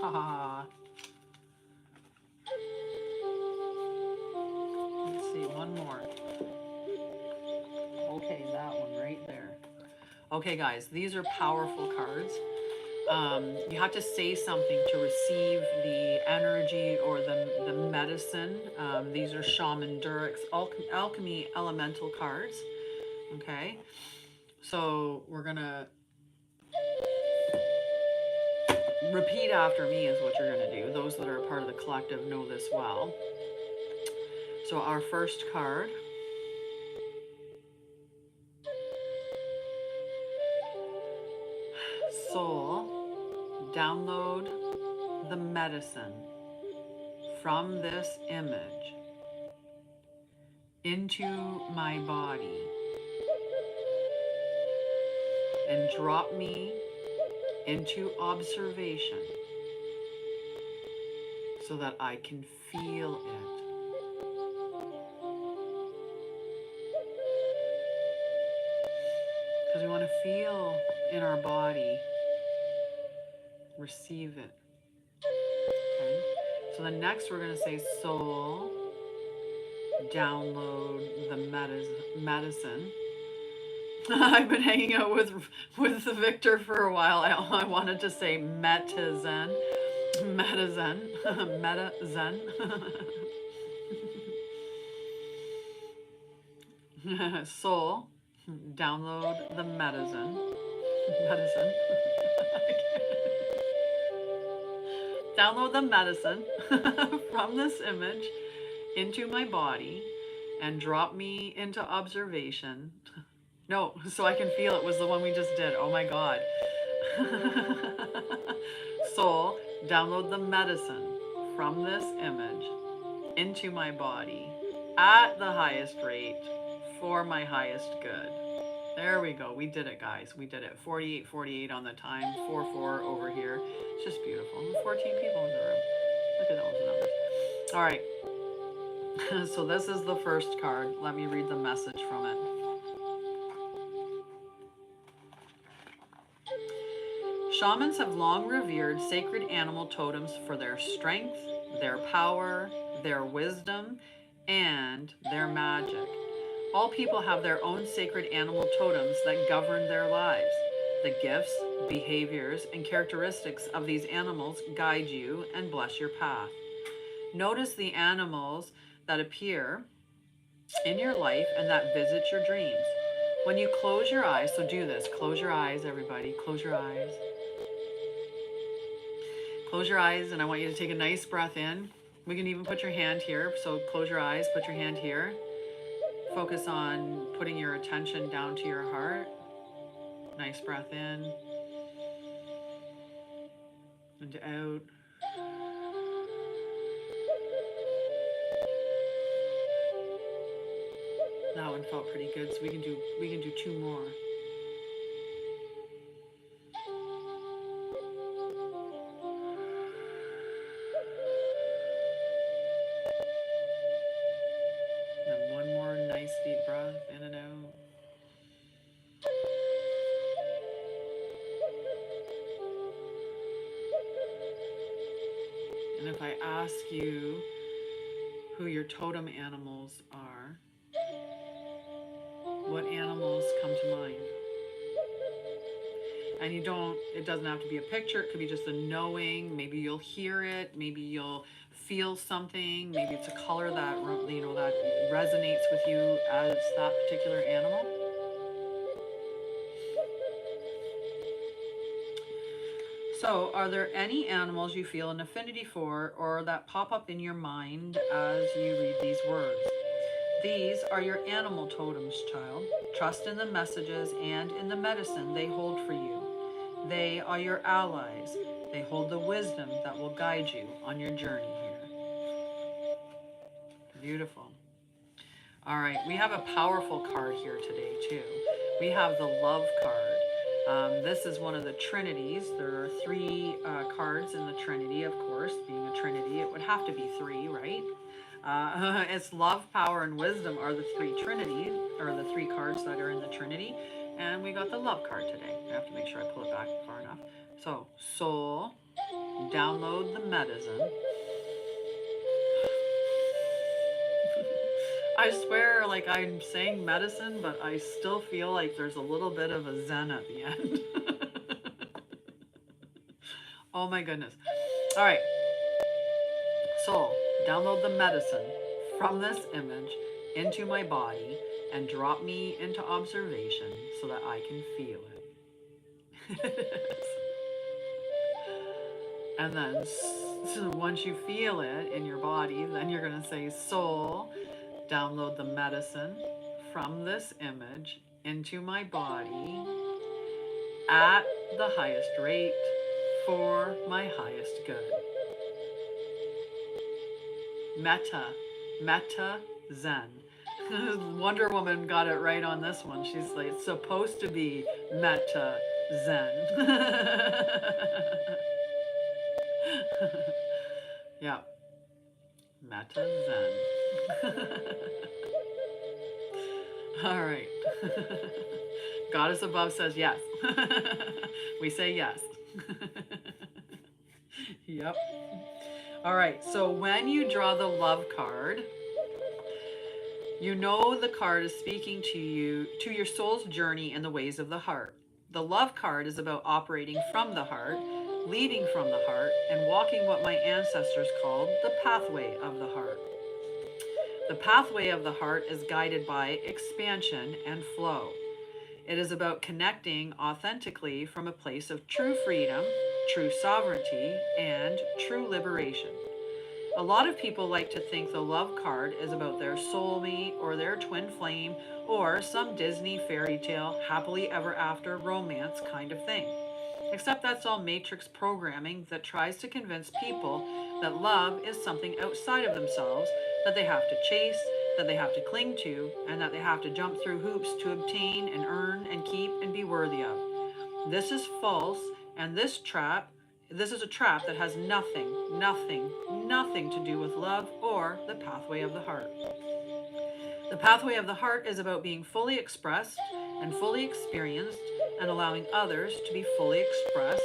Haha. Let's see, one more. Okay, that one right there. Okay guys, these are powerful cards. You have to say something to receive the energy or the medicine. These are Shaman Durek's Alchemy Elemental cards. Okay, so we're gonna repeat after me is what you're gonna do. Those that are a part of the collective know this well. So our first card. Soul, download the medicine from this image into my body and drop me into observation so that I can feel it. Because we want to feel in our body, receive it. Okay? So the next we're going to say soul, download the medicine. I've been hanging out with Victor for a while. I wanted to say metazen. Soul, download the medicine. Download the medicine from this image into my body and drop me into observation. No, so I can feel it was the one we just did. Oh my God. Soul, download the medicine from this image into my body at the highest rate for my highest good. There we go. We did it, guys. We did it. 48 on the time. 4 over here. It's just beautiful. 14 people in the room. Look at those numbers. All right. So this is the first card. Let me read the message from it. Shamans have long revered sacred animal totems for their strength, their power, their wisdom, and their magic. All people have their own sacred animal totems that govern their lives. The gifts, behaviors, and characteristics of these animals guide you and bless your path. Notice the animals that appear in your life and that visit your dreams. When you close your eyes, so do this, close your eyes, everybody, close your eyes. Close your eyes, and I want you to take a nice breath in. We can even put your hand here, so close your eyes, put your hand here. Focus on putting your attention down to your heart. Nice breath in and out. That one felt pretty good, so we can do 2 more. And one more nice deep breath in and out. And if I ask you who your totem animals are, what animals come to mind? And it doesn't have to be a picture, it could be just a knowing. Maybe you'll hear it, maybe you'll feel something, maybe it's a color that, that resonates with you as that particular animal. So, are there any animals you feel an affinity for or that pop up in your mind as you read these words? These are your animal totems, child. Trust in the messages and in the medicine they hold for you. They are your allies. They hold the wisdom that will guide you on your journey here. Beautiful. All right, we have a powerful card here today, too. We have the love card. This is one of the Trinities. There are three cards in the Trinity, of course. Being a Trinity, it would have to be three, right? It's love, power, and wisdom are the three Trinities, or the three cards that are in the Trinity. And we got the love card today. I have to make sure I pull it back far enough. So, soul, download the medicine. I swear, like I'm saying medicine, but I still feel like there's a little bit of a zen at the end. Oh my goodness. All right. Soul, download the medicine from this image into my body and drop me into observation so that I can feel it. And then once you feel it in your body, then you're going to say, soul, download the medicine from this image into my body at the highest rate for my highest good. Metta Zen. Wonder Woman got it right on this one. She's like, it's supposed to be Metta Zen. Yeah. Metta Zen. All right. Goddess above says yes. We say yes. Yep. All right. So when you draw the love card, you know the card is speaking to you, to your soul's journey in the ways of the heart. The love card is about operating from the heart, leading from the heart, and walking what my ancestors called the pathway of the heart. The pathway of the heart is guided by expansion and flow. It is about connecting authentically from a place of true freedom, true sovereignty, and true liberation. A lot of people like to think the love card is about their soulmate or their twin flame or some Disney fairy tale happily ever after romance kind of thing. Except that's all matrix programming that tries to convince people that love is something outside of themselves that they have to chase, that they have to cling to, and that they have to jump through hoops to obtain and earn and keep and be worthy of. This is false, and this is a trap that has nothing to do with love or the pathway of the heart. The pathway of the heart is about being fully expressed and fully experienced and allowing others to be fully expressed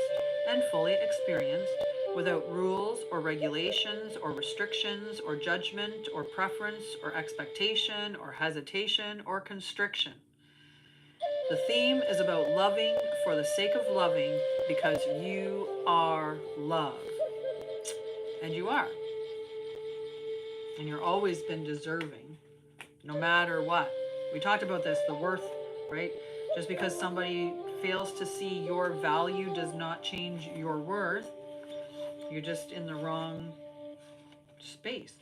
and fully experienced without rules or regulations or restrictions or judgment or preference or expectation or hesitation or constriction. The theme is about loving for the sake of loving because you are love. And you are. And you're always been deserving, no matter what. We talked about this, the worth, right? Just because somebody fails to see your value does not change your worth. You're just in the wrong space.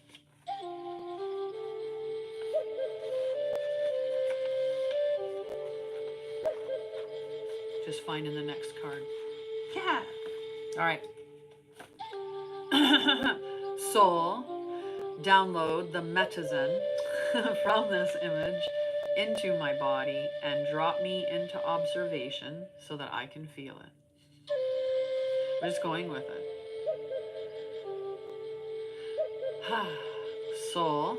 Just finding the next card. Yeah. All right. Soul, download the Metazen from this image into my body and drop me into observation so that I can feel it. We're just going with it. Soul,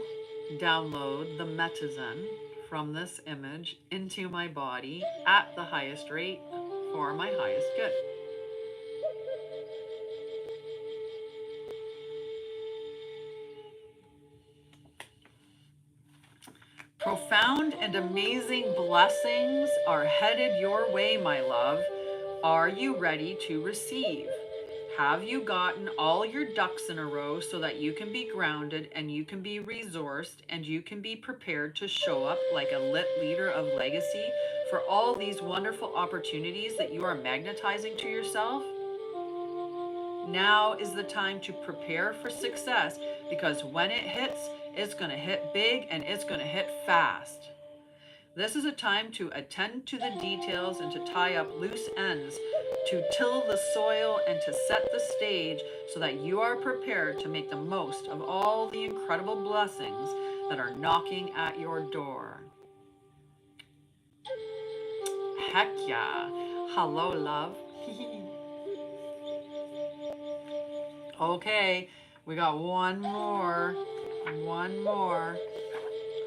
download the Metazen from this image into my body at the highest rate for my highest good. Profound and amazing blessings are headed your way, my love. Are you ready to receive? Have you gotten all your ducks in a row so that you can be grounded and you can be resourced and you can be prepared to show up like a lit leader of legacy for all these wonderful opportunities that you are magnetizing to yourself? Now is the time to prepare for success, because when it hits, it's going to hit big and it's going to hit fast. This is a time to attend to the details and to tie up loose ends, to till the soil and to set the stage so that you are prepared to make the most of all the incredible blessings that are knocking at your door. Heck yeah. Hello, love. Okay, we got one more. One more.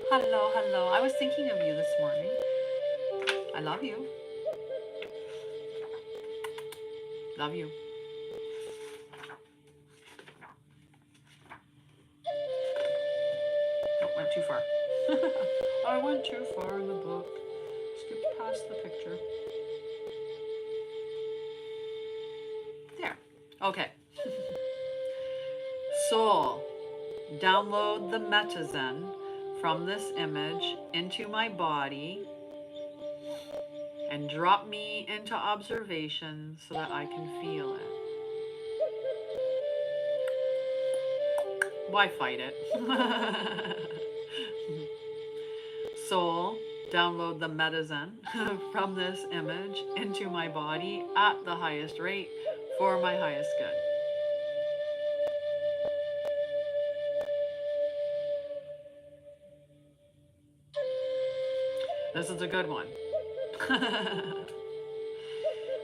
Hello, hello. I was thinking of you this morning. I love you. Love you. Oh, went too far. I went too far in the book. Skipped past the picture. There. Okay. Soul, download the MetaZen from this image into my body and drop me into observation so that I can feel it. Why fight it? Soul, download the MetaZen from this image into my body at the highest rate for my highest good. This is a good one.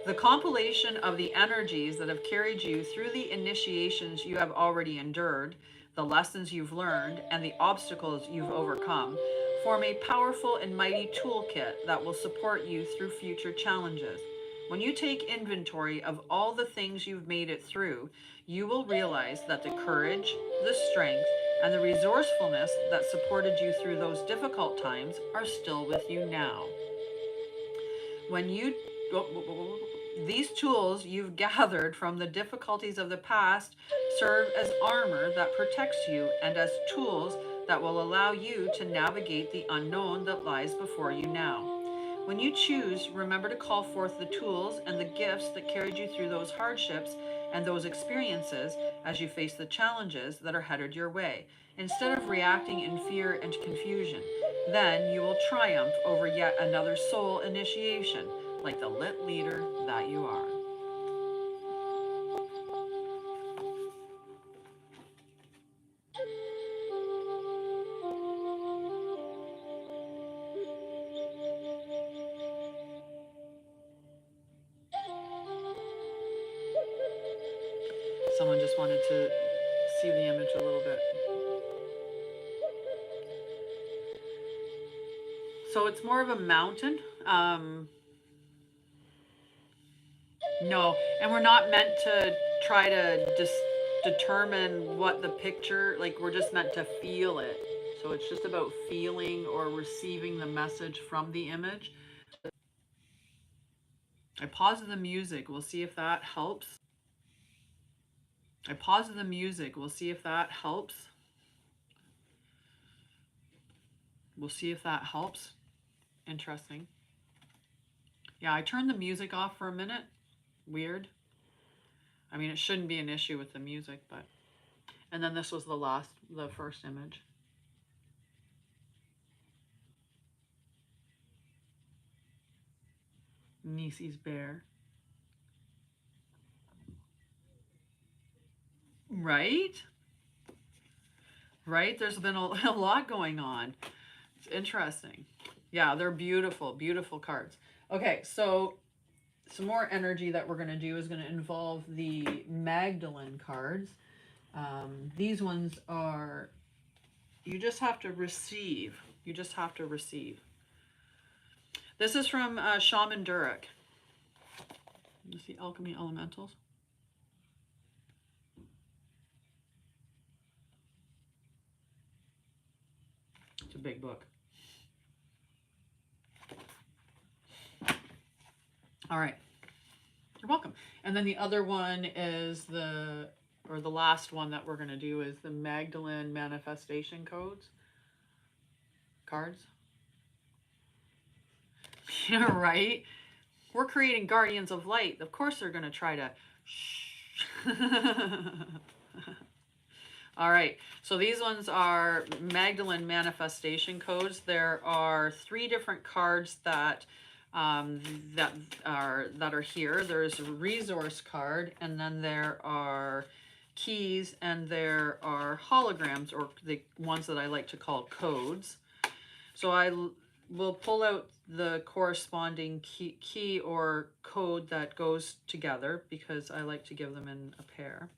The compilation of the energies that have carried you through the initiations you have already endured, the lessons you've learned, and the obstacles you've overcome form a powerful and mighty toolkit that will support you through future challenges. When you take inventory of all the things you've made it through, you will realize that the courage, the strength, and the resourcefulness that supported you through those difficult times are still with you now. These tools you've gathered from the difficulties of the past serve as armor that protects you and as tools that will allow you to navigate the unknown that lies before you now. When you choose, remember to call forth the tools and the gifts that carried you through those hardships and those experiences as you face the challenges that are headed your way, instead of reacting in fear and confusion. Then you will triumph over yet another soul initiation, like the lit leader that you are. Someone just wanted to see the image a little bit. So it's more of a mountain. No, and we're not meant to try to determine what the picture, like we're just meant to feel it. So it's just about feeling or receiving the message from the image. I pause the music. We'll see if that helps. I pause the music. We'll see if that helps. We'll see if that helps. Interesting. Yeah, I turned the music off for a minute. Weird. I mean, it shouldn't be an issue with the music, but... And then this was the first image. Nisi's bear. Right? Right? There's been a lot going on. It's interesting. Yeah, they're beautiful, beautiful cards. Okay, so some more energy that we're going to do is going to involve the Magdalene cards. These ones are, you just have to receive. You just have to receive. This is from Shaman Durek. You see Alchemy Elementals? It's a big book. All right. You're welcome. And then the other one is the last one that we're going to do is the Magdalene manifestation cards. Yeah, right. We're creating guardians of light. Of course they're going to try to shh. All right. So these ones are Magdalene manifestation codes. There are 3 different cards that that are here. There's a resource card, and then there are keys, and there are holograms, or the ones that I like to call codes. So I will pull out the corresponding key or code that goes together, because I like to give them in a pair.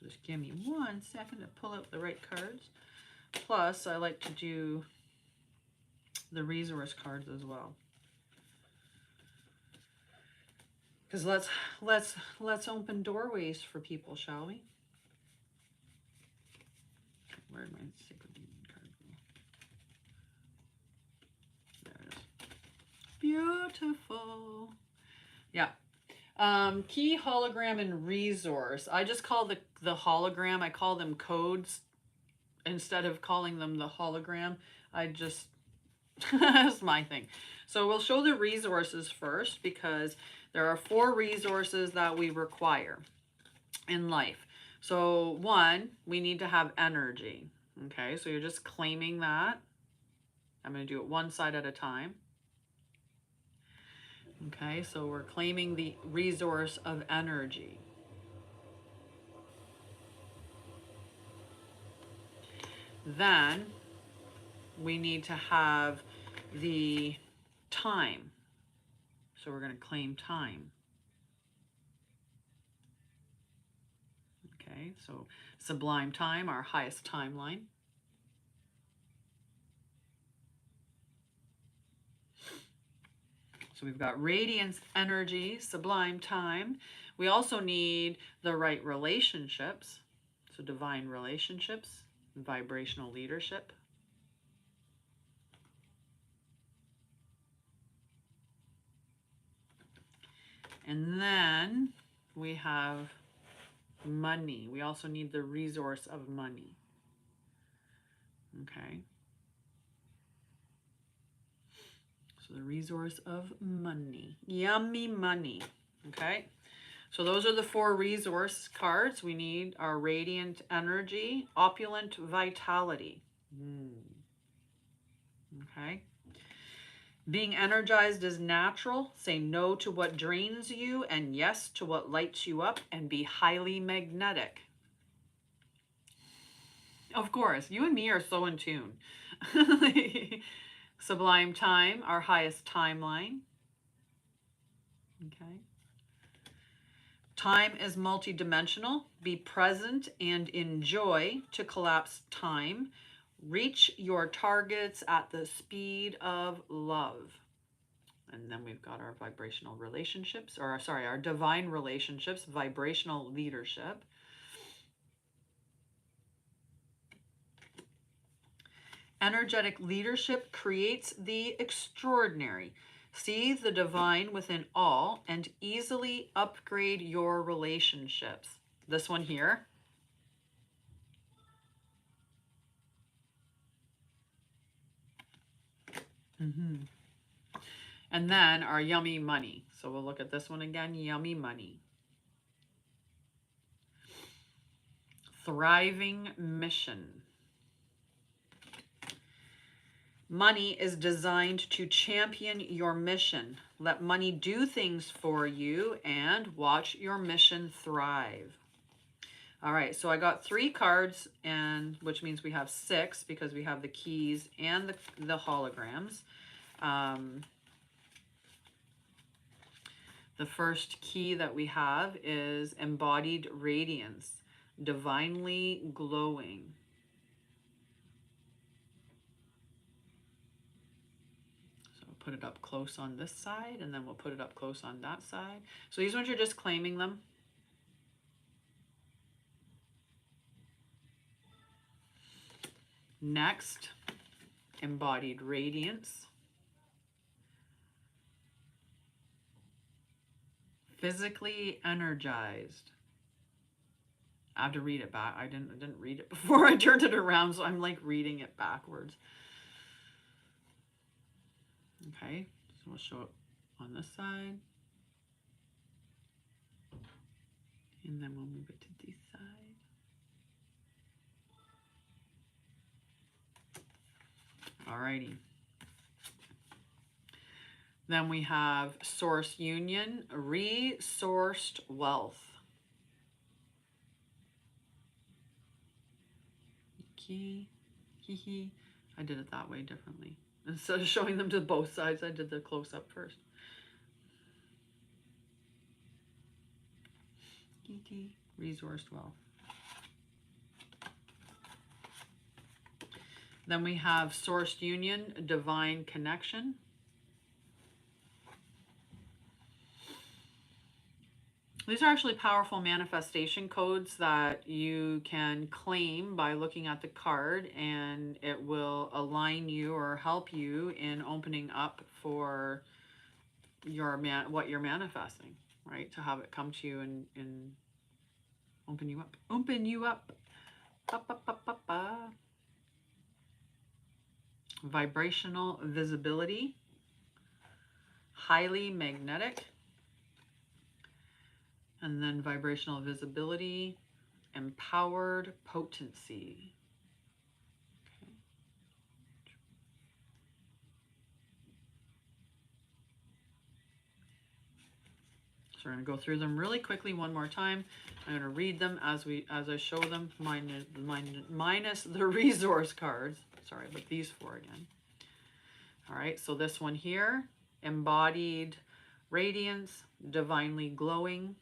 Just give me 1 second to pull out the right cards. Plus, I like to do the resource cards as well. Because let's open doorways for people, shall we? Where did my sacred card go? There it is. Beautiful. Yeah. Key, hologram, and resource. I just call the hologram, I call them codes instead of calling them the hologram. I just, that's my thing. So we'll show the resources first, because there are 4 resources that we require in life. So 1, we need to have energy. Okay, so you're just claiming that. I'm going to do it one side at a time. Okay, so we're claiming the resource of energy. Then we need to have the time. So we're going to claim time. Okay, so sublime time, our highest timeline. So we've got radiance, energy, sublime time. We also need the right relationships. So divine relationships, vibrational leadership. And then we have money. We also need the resource of money. Okay. So the resource of money. Yummy money. Okay. So those are the 4 resource cards. We need our radiant energy, opulent vitality. Okay. Being energized is natural. Say no to what drains you and yes to what lights you up, and be highly magnetic. Of course, you and me are so in tune. Sublime time, our highest timeline. Okay. Time is multidimensional. Be present and enjoy to collapse time. Reach your targets at the speed of love. And then we've got our vibrational relationships, or sorry, our divine relationships, vibrational leadership. Energetic leadership creates the extraordinary. See the divine within all and easily upgrade your relationships. This one here. And then our yummy money. So we'll look at this one again, yummy money. Thriving mission. Money is designed to champion your mission. Let money do things for you and watch your mission thrive. All right, so I got 3 cards, and which means we have 6 because we have the keys and the holograms. The first key that we have is embodied radiance, divinely glowing. So we'll put it up close on this side, and then we'll put it up close on that side. So these ones are just claiming them. Next, embodied radiance. Physically energized. I have to read it back. I didn't read it before I turned it around, so I'm like reading it backwards. Okay, so we'll show it on this side. And then we'll move it to this side. Alrighty. Then we have source union, resourced wealth. I did it that way differently. Instead of showing them to both sides, I did the close-up first. Resourced wealth. Then we have sourced union, divine connection. These are actually powerful manifestation codes that you can claim by looking at the card, and it will align you or help you in opening up for your what you're manifesting, right? To have it come to you and open you up. Open you up. Ba, ba, ba, ba, ba. Vibrational visibility. Highly magnetic. And then vibrational visibility, empowered potency. Okay. So we're going to go through them really quickly one more time. I'm going to read them as I show them, minus the resource cards. Sorry, but these four again. All right, so this one here, embodied radiance, divinely glowing.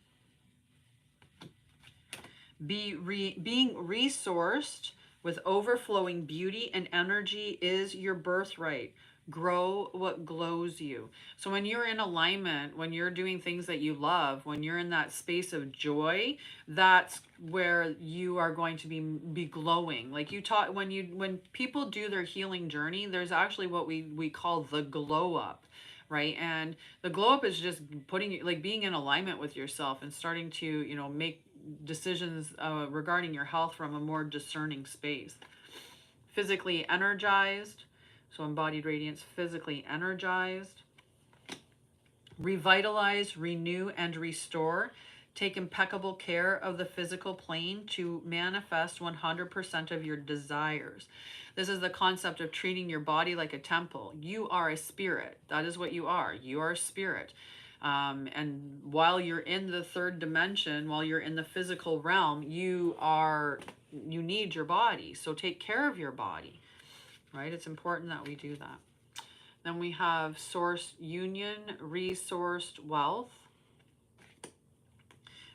Being resourced with overflowing beauty and energy is your birthright. Grow what glows you. So when you're in alignment, when you're doing things that you love, when you're in that space of joy, that's where you are going to be glowing. Like you taught, when people do their healing journey, there's actually what we call the glow up. Right. And the glow up is just putting, like, being in alignment with yourself and starting to, you know, make decisions regarding your health from a more discerning space. Physically energized. So embodied radiance, physically energized. Revitalize, renew, and restore. Take impeccable care of the physical plane to manifest 100% of your desires. This is the concept of treating your body like a temple. You are a spirit. That is what you are. You are a spirit. And while you're in the third dimension, while you're in the physical realm, you need your body. So take care of your body, right? It's important that we do that. Then we have source union, resourced wealth.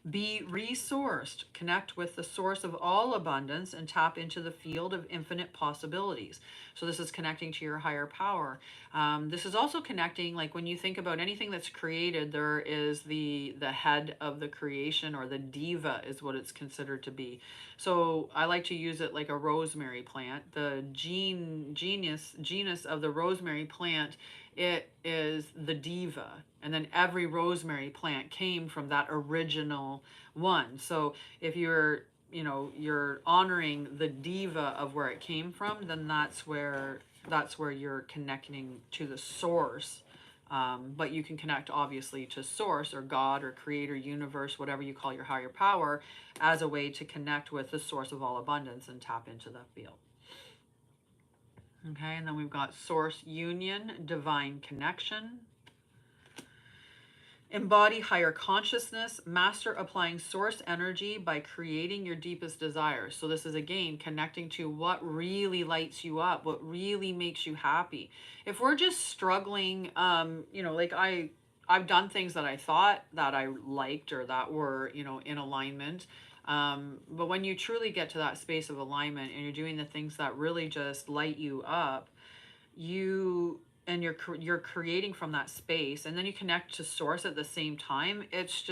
Be resourced. Connect with the source of all abundance and tap into the field of infinite possibilities. So this is connecting to your higher power. This is also connecting, like when you think about anything that's created, there is the head of the creation, or the diva is what it's considered to be. So I like to use it like a rosemary plant. The genus of the rosemary plant, it is the diva, and then every rosemary plant came from that original one. So if you're honoring the diva of where it came from, then that's where you're connecting to the source. But you can connect obviously to source, or God, or creator, universe, whatever you call your higher power, as a way to connect with the source of all abundance and tap into that field. Okay, and then we've got source union, divine connection. Embody higher consciousness, master applying source energy by creating your deepest desires. So this is, again, connecting to what really lights you up, what really makes you happy. If we're just struggling, like I've done things that I thought that I liked or that were, in alignment. But when you truly get to that space of alignment and you're doing the things that really just light you up, you're creating from that space, and then you connect to source at the same time. It's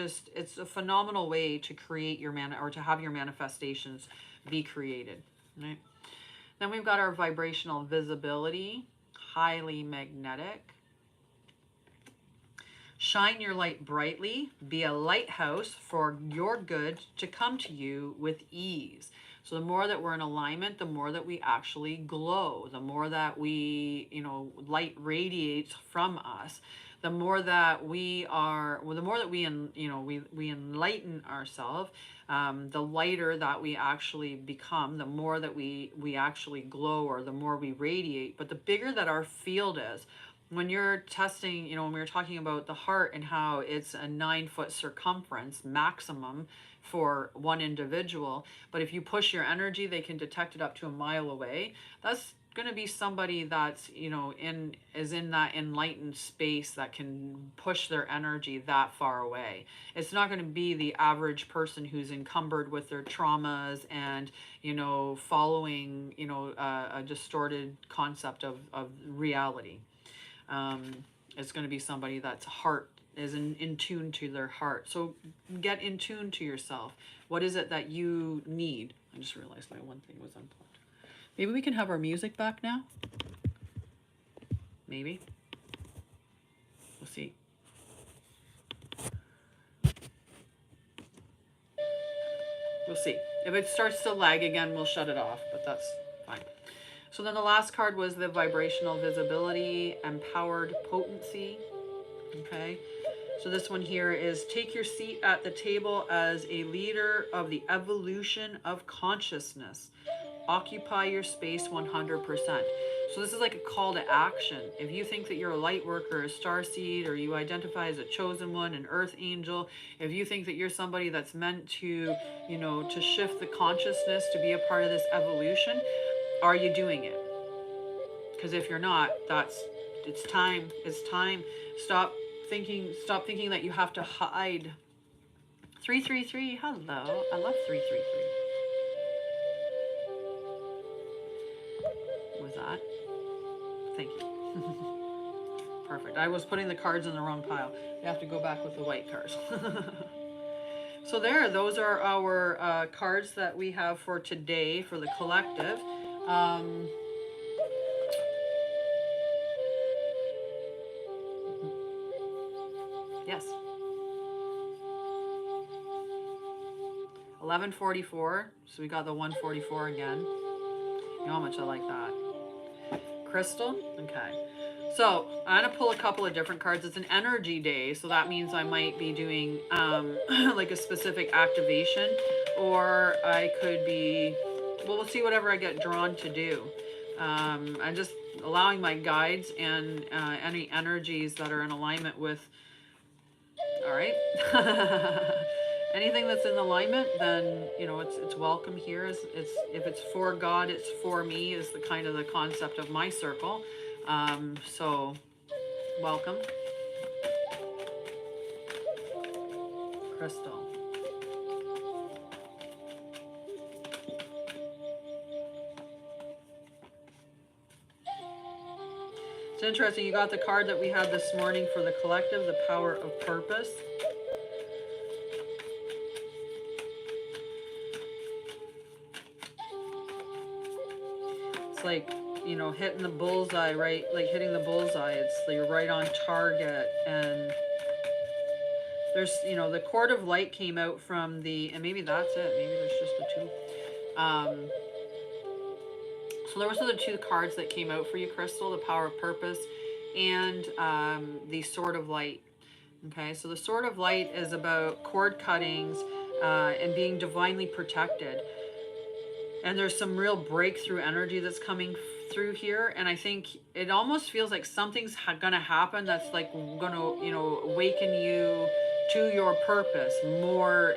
a phenomenal way to create your or to have your manifestations be created, right? Then we've got our vibrational visibility, highly magnetic. Shine your light brightly, be a lighthouse for your good to come to you with ease. So the more that we're in alignment, the more that we actually glow, the more that we, light radiates from us, the more that we are, well, the more that we enlighten ourselves, the lighter that we actually become, the more that we actually glow, or the more we radiate. But the bigger that our field is, when you're testing, when we were talking about the heart and how it's a 9-foot circumference maximum for one individual, but if you push your energy, they can detect it up to a mile away. That's going to be somebody that's, is in that enlightened space that can push their energy that far away. It's not going to be the average person who's encumbered with their traumas and, following, a distorted concept of reality. It's going to be somebody that's heart is in tune to their heart. So get in tune to yourself. What is it that you need? I just realized my one thing was unplugged. Maybe we can have our music back now. Maybe. We'll see. We'll see. If it starts to lag again, we'll shut it off, but that's fine. So then the last card was the vibrational visibility, empowered potency. Okay. So this one here is take your seat at the table as a leader of the evolution of consciousness. Occupy your space 100%. So this is like a call to action. If you think that you're a light worker, a starseed, or you identify as a chosen one, an earth angel, if you think that you're somebody that's meant to, to shift the consciousness to be a part of this evolution, are you doing it? Because if you're not, it's time. Stop thinking that you have to hide. 333, hello. I love 333. Was that? Thank you. Perfect. I was putting the cards in the wrong pile. You have to go back with the white cards. So those are our cards that we have for today for the collective. Yes. 1144. So we got the 144 again. You know how much I like that. Crystal. Okay. So I'm going to pull a couple of different cards. It's an energy day. So that means I might be doing like a specific activation, or I could be, well, we'll see whatever I get drawn to do. I'm just allowing my guides and any energies that are in alignment with. All right. Anything that's in alignment, then it's welcome here. It's if it's for God, it's for me is the kind of the concept of my circle. So welcome. Crystal. It's interesting, you got the card that we had this morning for the collective, the power of purpose. It's like, hitting the bullseye, right? Like hitting the bullseye. It's you're right on target. And there's, the cord of light came out from and maybe that's it. Maybe there's just the two. So those are the two cards that came out for you, Crystal, the power of purpose and the sword of light. Okay, so the sword of light is about cord cuttings and being divinely protected. And there's some real breakthrough energy that's coming through here. And I think it almost feels like something's gonna happen that's like gonna, awaken you to your purpose more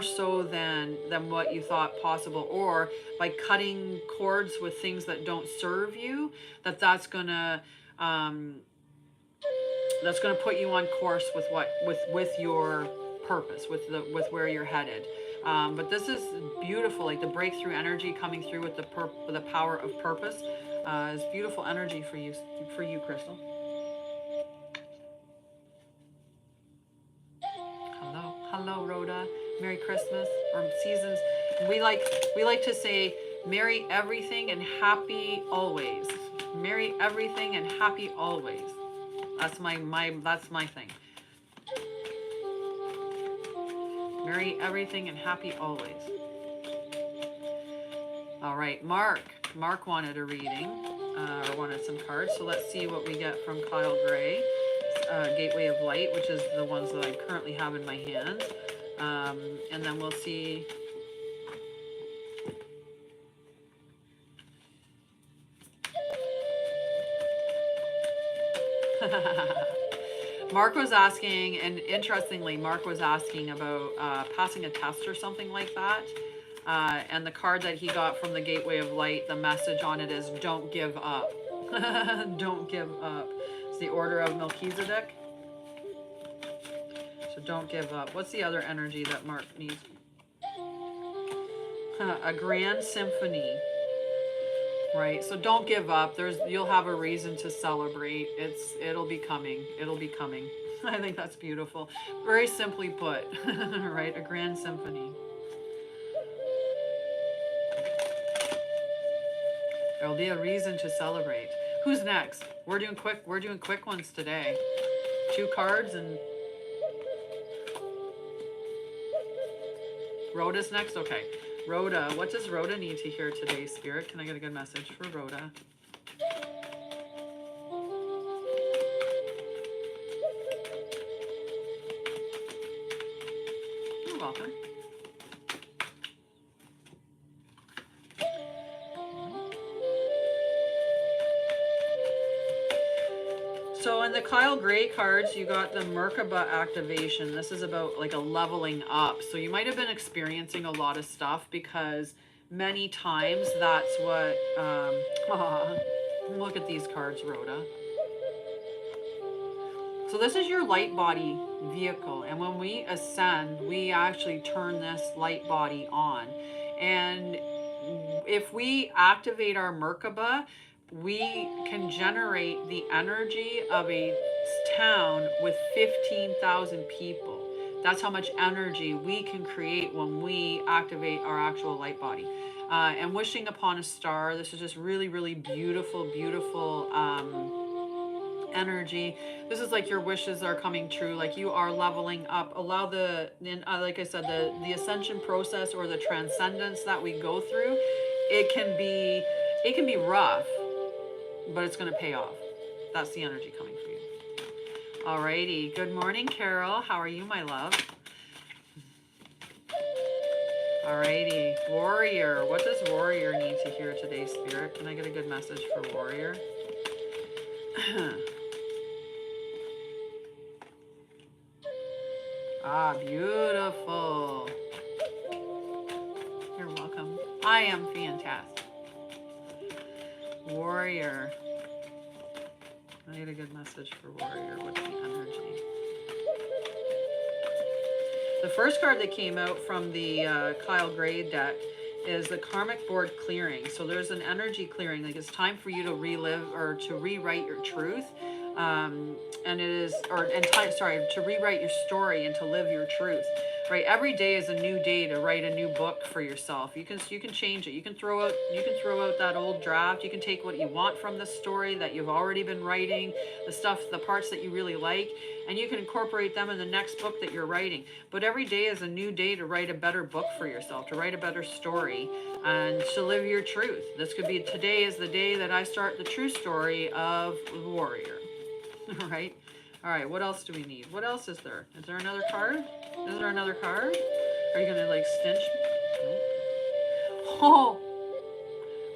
so than what you thought possible, or by cutting cords with things that don't serve you, that's gonna put you on course with your purpose, with where you're headed. But this is beautiful, like the breakthrough energy coming through with the power of purpose is beautiful energy for you, Crystal. Hello, Rhoda. Merry Christmas or seasons. We like to say Merry everything and happy always. Merry everything and happy always. That's my thing. Merry everything and happy always. All right, Mark. Mark wanted a reading, or wanted some cards. So let's see what we get from Kyle Gray. Gateway of Light, which is the ones that I currently have in my hands. And then we'll see. Mark was asking, and interestingly, Mark was asking about passing a test or something like that. And the card that he got from the Gateway of Light, the message on it is, don't give up. Don't give up. It's the Order of Melchizedek. So don't give up. What's the other energy that Mark needs? A grand symphony. Right, so don't give up. You'll have a reason to celebrate. It'll be coming. It'll be coming. I think that's beautiful. Very simply put, right? A grand symphony. There'll be a reason to celebrate. Who's next? We're doing quick ones today. 2 cards and Rhoda's next. Okay. Rhoda, what does Rhoda need to hear today, Spirit? Can I get a good message for Rhoda? You're welcome. So in the Kyle Gray cards, you got the Merkaba activation. This is about like a leveling up. So you might have been experiencing a lot of stuff because many times that's what, look at these cards, Rhoda. So this is your light body vehicle. And when we ascend, we actually turn this light body on. And if we activate our Merkaba, we can generate the energy of a town with 15,000 people. That's how much energy we can create when we activate our actual light body. And wishing upon a star, this is just really, really beautiful, beautiful energy. This is like your wishes are coming true, like you are leveling up. Allow like I said, the ascension process or the transcendence that we go through, it can be rough, but it's going to pay off. That's the energy coming for you. Alrighty. Good morning, Carol. How are you, my love? Alrighty. Warrior. What does Warrior need to hear today, Spirit? Can I get a good message for Warrior? Ah, beautiful. You're welcome. I am fantastic. Warrior. I need a good message for Warrior. What's the energy? The first card that came out from the Kyle Gray deck is the Karmic Board Clearing. So there's an energy clearing. Like it's time for you to relive or to rewrite your truth. To rewrite your story and to live your truth. Right, every day is a new day to write a new book for yourself. You can change it. You can throw out that old draft. You can take what you want from the story that you've already been writing, the parts that you really like, and you can incorporate them in the next book that you're writing. But every day is a new day to write a better book for yourself, to write a better story, and to live your truth. This could be, today is the day that I start the true story of the Warrior. All right. All right, what else do we need? What else is there? Is there another card? Is there another card? Are you going to like stench me? Nope. Oh,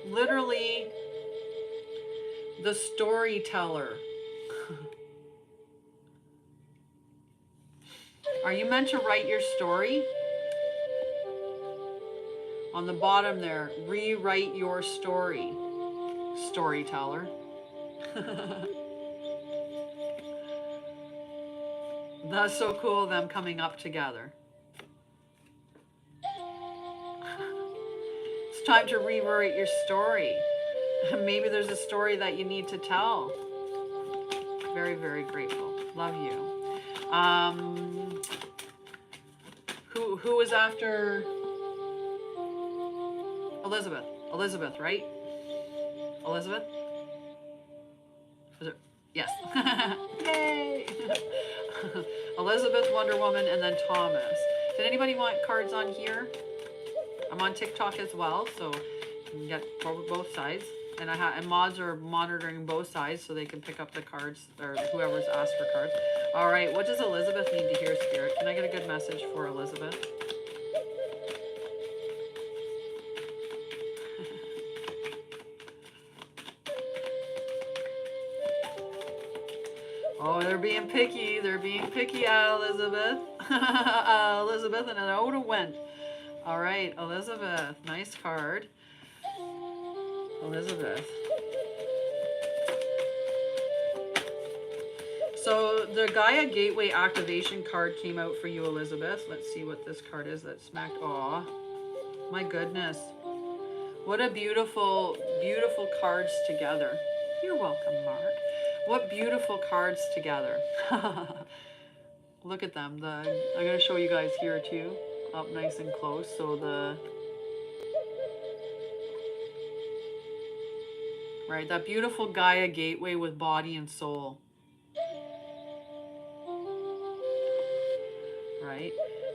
literally the storyteller. Are you meant to write your story? On the bottom there, rewrite your story, storyteller. That's so cool, them coming up together. It's time to rewrite your story. Maybe there's a story that you need to tell. Very, very grateful. Love you. Who was after Elizabeth? Elizabeth, right? Elizabeth? Was it? Yes. Yay! Elizabeth, Wonder Woman, and then Thomas. Did anybody want cards on here? I'm on TikTok as well, so you can get both sides. And and mods are monitoring both sides so they can pick up the cards, or whoever's asked for cards. All right, what does Elizabeth need to hear, Spirit? Can I get a good message for Elizabeth? Oh, they're being picky. They're being picky, Elizabeth. Elizabeth, and an Oda went. All right, Elizabeth. Nice card. Elizabeth. So the Gaia Gateway activation card came out for you, Elizabeth. Let's see what this card is that smacked. Aw, my goodness. What a beautiful, beautiful cards together. You're welcome, Mark. What beautiful cards together. Look at them. I'm going to show you guys here too, up nice and close. So right, that beautiful Gaia Gateway with body and soul. Right?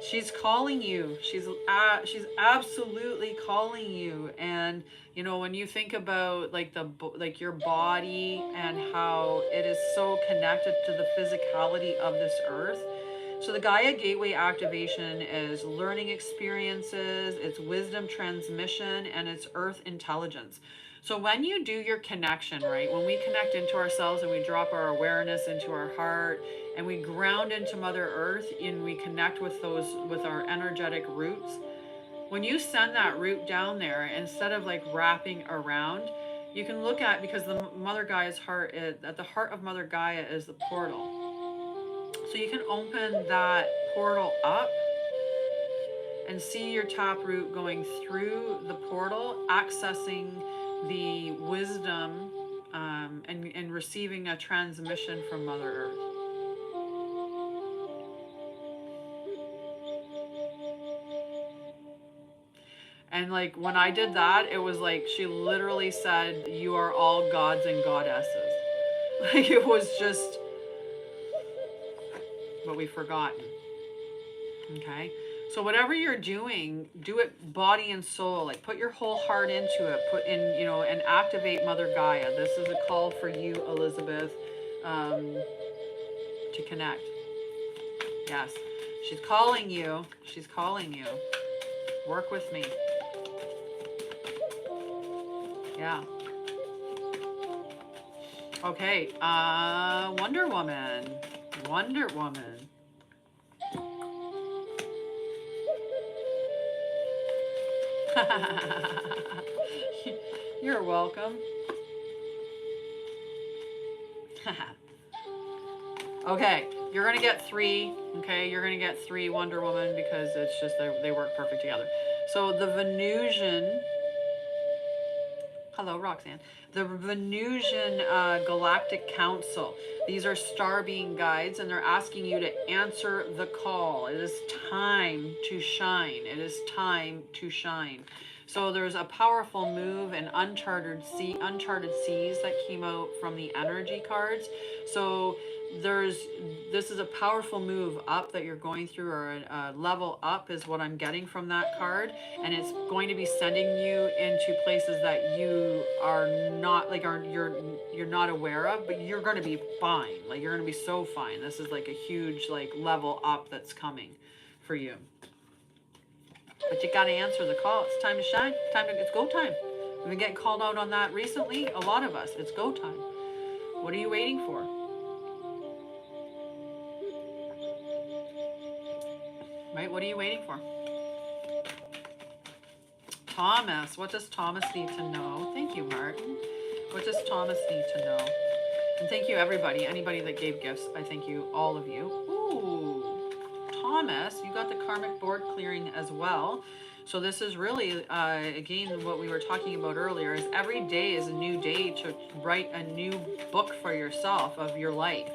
She's calling you. She's absolutely calling you. And you know, when you think about like your body and how it is so connected to the physicality of this earth. So the Gaia Gateway activation is learning experiences, it's wisdom transmission, and it's earth intelligence. So when you do your connection, right, when we connect into ourselves and we drop our awareness into our heart and we ground into Mother Earth and we connect with our energetic roots, when you send that root down there, instead of like wrapping around, you can look at, because the Mother Gaia's heart at the heart of Mother Gaia is the portal. So you can open that portal up and see your taproot going through the portal, accessing the wisdom and receiving a transmission from Mother Earth. And like when I did that, it was like she literally said, "You are all gods and goddesses." Like it was just what we've forgotten. Okay? So whatever you're doing, do it body and soul. Like put your whole heart into it. Put in, you know, and activate Mother Gaia. This is a call for you, Elizabeth, to connect. Yes. She's calling you. She's calling you. Work with me. Yeah. Okay. Wonder Woman. Wonder Woman. You're welcome. Okay, you're gonna get 3. Okay, you're gonna get 3 Wonder Woman because it's just they work perfect together. So the Venusian. Hello, Roxanne. The Venusian Galactic Council. These are star being guides, and they're asking you to answer the call. It is time to shine. It is time to shine. So there's a powerful move in uncharted seas that came out from the energy cards. So this is a powerful move up that you're going through, or a level up is what I'm getting from that card, and it's going to be sending you into places that you are not you're not aware of, but you're going to be fine. Like you're going to be so fine. This is like a huge like level up that's coming for you. But you got to answer the call. It's time to shine. It's go time. We've been getting called out on that recently. A lot of us. It's go time. What are you waiting for? Right? What are you waiting for? Thomas. What does Thomas need to know? Thank you, Martin. What does Thomas need to know? And thank you, everybody. Anybody that gave gifts, I thank you, all of you. Ooh, Thomas, you got the karmic board clearing as well. So this is really, again, what we were talking about earlier, is every day is a new day to write a new book for yourself of your life.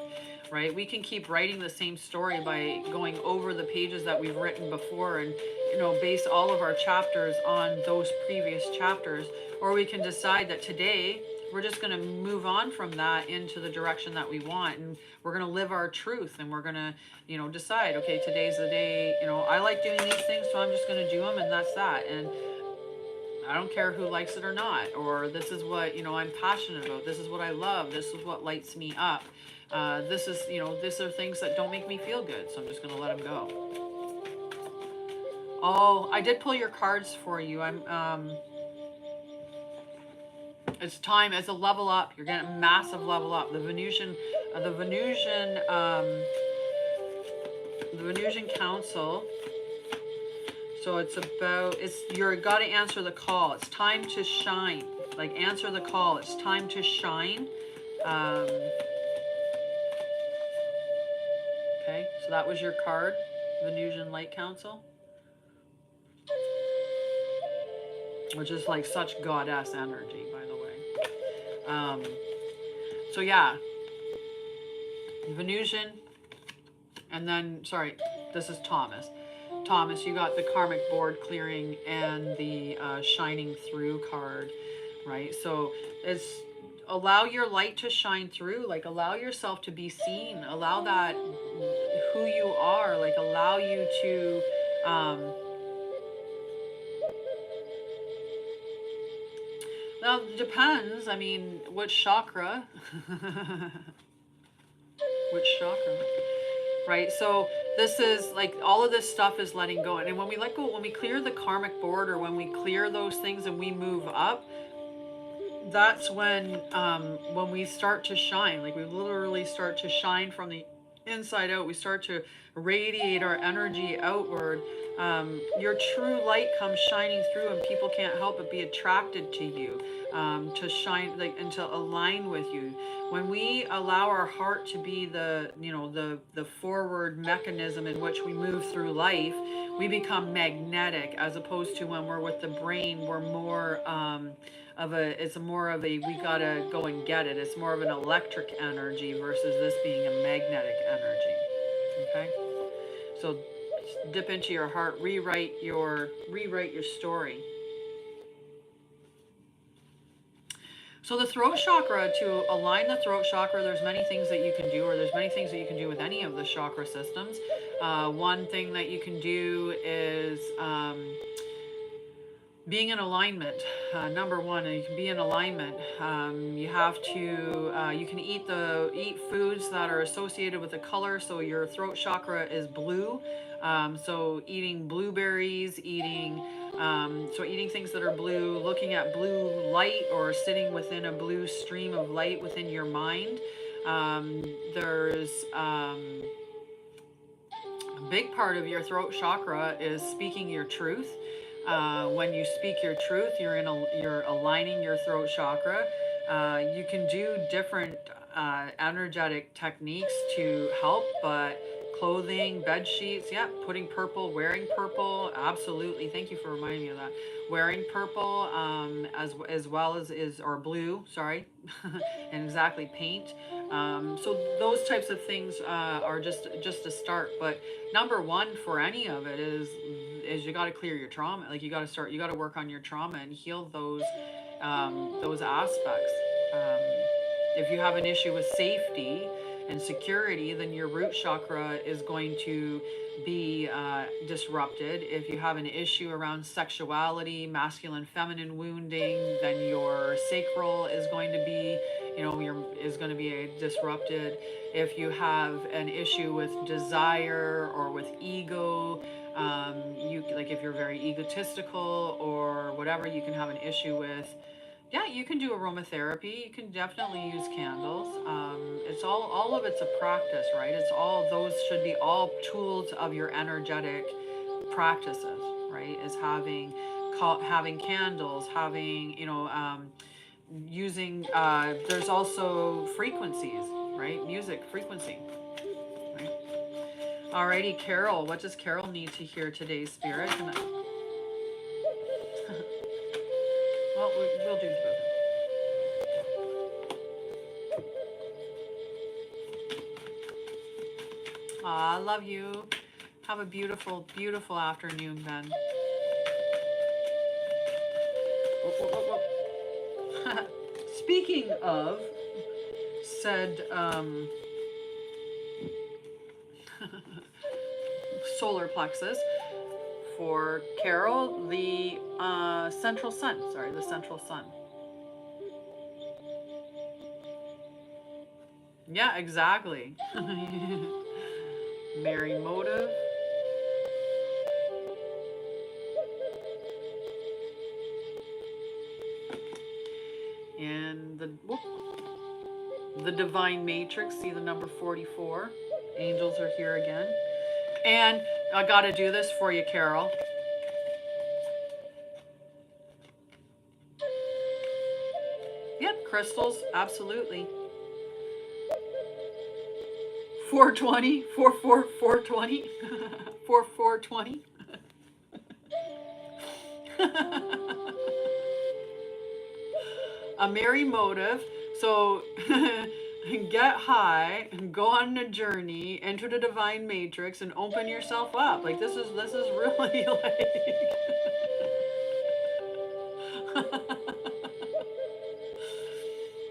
right? We can keep writing the same story by going over the pages that we've written before and, you know, base all of our chapters on those previous chapters. Or we can decide that today we're just going to move on from that into the direction that we want, and we're going to live our truth, and we're going to, you know, decide, okay, today's the day, you know, I like doing these things, so I'm just going to do them, and that's that. And I don't care who likes it or not, or this is what, you know, I'm passionate about, this is what I love, this is what lights me up. This is, you know, these are things that don't make me feel good, so I'm just going to let them go. Oh, I did pull your cards for you. It's time as a level up. You're getting a massive level up. The Venusian Council. So it's about, you're got to answer the call. It's time to shine. Like, answer the call. It's time to shine. Okay, so that was your card, Venusian Light Council, which is like such goddess energy, by the way. So yeah, Venusian, and then, sorry, this is Thomas. Thomas, you got the karmic board clearing and the shining through card, right? So it's allow your light to shine through, like allow yourself to be seen, allow that who you are, like allow you to now it depends, I mean, which chakra which chakra, right? So this is like, all of this stuff is letting go. And when we let go, when we clear the karmic board, or when we clear those things and we move up, that's when we start to shine. Like, we literally start to shine from the inside out. We start to radiate our energy outward. Your true light comes shining through, and people can't help but be attracted to you, to shine, like, and to align with you. When we allow our heart to be the, you know, the forward mechanism in which we move through life, we become magnetic, as opposed to when we're with the brain, we're more it's more of a, we gotta go and get it. It's more of an electric energy versus this being a magnetic energy. Okay, so dip into your heart, rewrite your story. So the throat chakra, to align the throat chakra, there's many things that you can do, or there's many things that you can do with any of the chakra systems. One thing that you can do is being in alignment. Number one, you can be in alignment. You have to, you can eat foods that are associated with the color. So your throat chakra is blue. So eating blueberries, eating things that are blue, looking at blue light, or sitting within a blue stream of light within your mind. There's a big part of your throat chakra is speaking your truth. When you speak your truth, you're aligning your throat chakra. You can do different energetic techniques to help, but clothing, bed sheets, yeah, putting purple, wearing purple, absolutely. Thank you for reminding me of that. Wearing purple, as well as or blue, sorry, and exactly, paint. So those types of things are just a start. But number one for any of it is you got to clear your trauma. Like, you got to work on your trauma and heal those aspects. If you have an issue with safety and security, then your root chakra is going to be disrupted. If you have an issue around sexuality, masculine, feminine wounding, then your sacral is going to be, is going to be disrupted. If you have an issue with desire or with ego, if you're very egotistical or whatever, you can have an issue with. Yeah, you can do aromatherapy. You can definitely use candles. It's all of it's a practice, right? Those should be all tools of your energetic practices, right? Is having candles, having, using. There's also frequencies, right? Music frequency. Right? Alrighty, Carol. What does Carol need to hear today, Spirit? Well, we'll do both. I love you. Have a beautiful, beautiful afternoon, Ben. Speaking of said solar plexus, for Carol, the central sun. Sorry, the central sun. Yeah, exactly. Mary motive. And the divine matrix. See the number 44. Angels are here again. And I got to do this for you, Carol. Yep, crystals, absolutely. 420, 420, 4420. A merry motive. So get high and go on a journey into the divine matrix and open yourself up. Like this is really like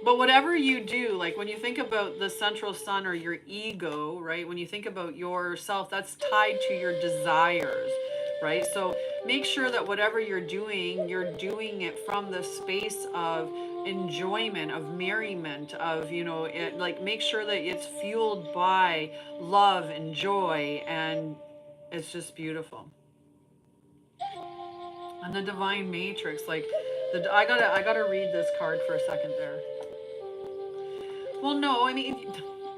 But whatever you do, like when you think about the central sun or your ego, right? When you think about yourself, that's tied to your desires, right? So make sure that whatever you're doing it from the space of enjoyment, of merriment, of, it, like make sure that it's fueled by love and joy, and it's just beautiful. And the divine matrix, like I gotta read this card for a second there. Well, no, I mean,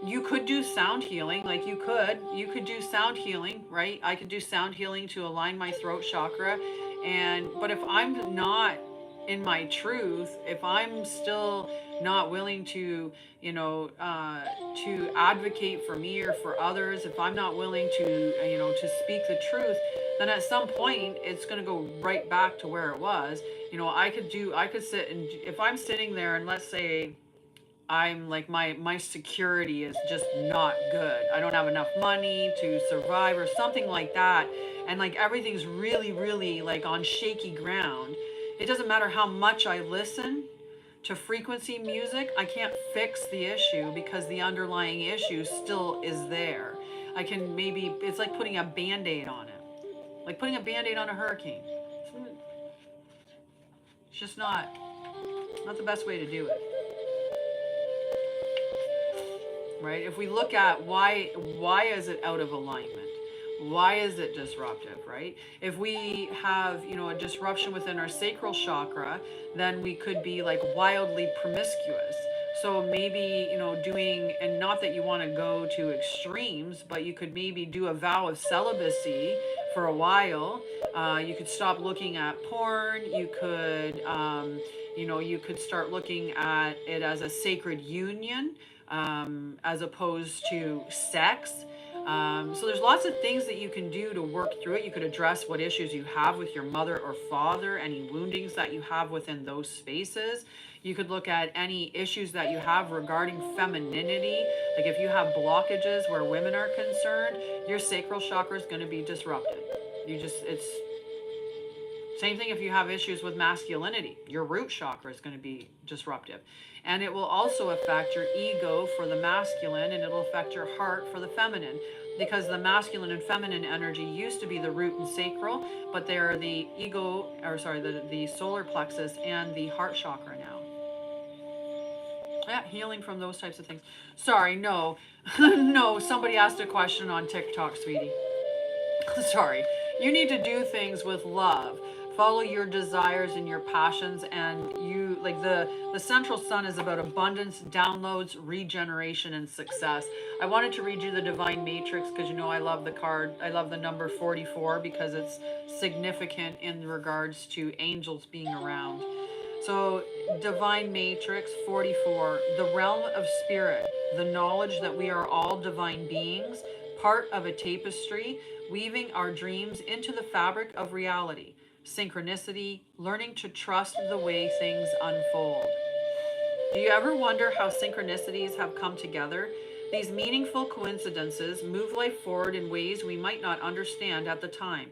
you could do sound healing. Like you could do sound healing, right? I could do sound healing to align my throat chakra. But if I'm not in my truth, if I'm still not willing to, to advocate for me or for others, if I'm not willing to, to speak the truth, then at some point it's going to go right back to where it was. I could sit and if I'm sitting there and let's say, I'm like my security is just not good. I don't have enough money to survive or something like that. And like everything's really, really like on shaky ground. It doesn't matter how much I listen to frequency music, I can't fix the issue because the underlying issue still is there. It's like putting a band-aid on it. Like putting a band-aid on a hurricane. It's just not the best way to do it. Right? If we look at why is it out of alignment? Why is it disruptive, right? If we have, a disruption within our sacral chakra, then we could be like wildly promiscuous. So maybe, doing, and not that you want to go to extremes, but you could maybe do a vow of celibacy for a while. You could stop looking at porn. You could, you could start looking at it as a sacred union, as opposed to sex. So there's lots of things that you can do to work through it. You could address what issues you have with your mother or father, any woundings that you have within those spaces. You could look at any issues that you have regarding femininity. Like if you have blockages where women are concerned, your sacral chakra is going to be disrupted. It's same thing if you have issues with masculinity. Your root chakra is going to be disruptive. And it will also affect your ego for the masculine, and it'll affect your heart for the feminine. Because the masculine and feminine energy used to be the root and sacral, but they are the the solar plexus and the heart chakra now. Yeah, healing from those types of things. Sorry, no. No, somebody asked a question on TikTok, sweetie. Sorry. You need to do things with love. Follow your desires and your passions, and you like the central sun is about abundance, downloads, regeneration, and success. I wanted to read you the divine matrix because I love the card. I love the number 44 because it's significant in regards to angels being around. So divine matrix 44, the realm of spirit, the knowledge that we are all divine beings, part of a tapestry, weaving our dreams into the fabric of reality. Synchronicity, learning to trust the way things unfold. Do you ever wonder how synchronicities have come together? These meaningful coincidences move life forward in ways we might not understand at the time.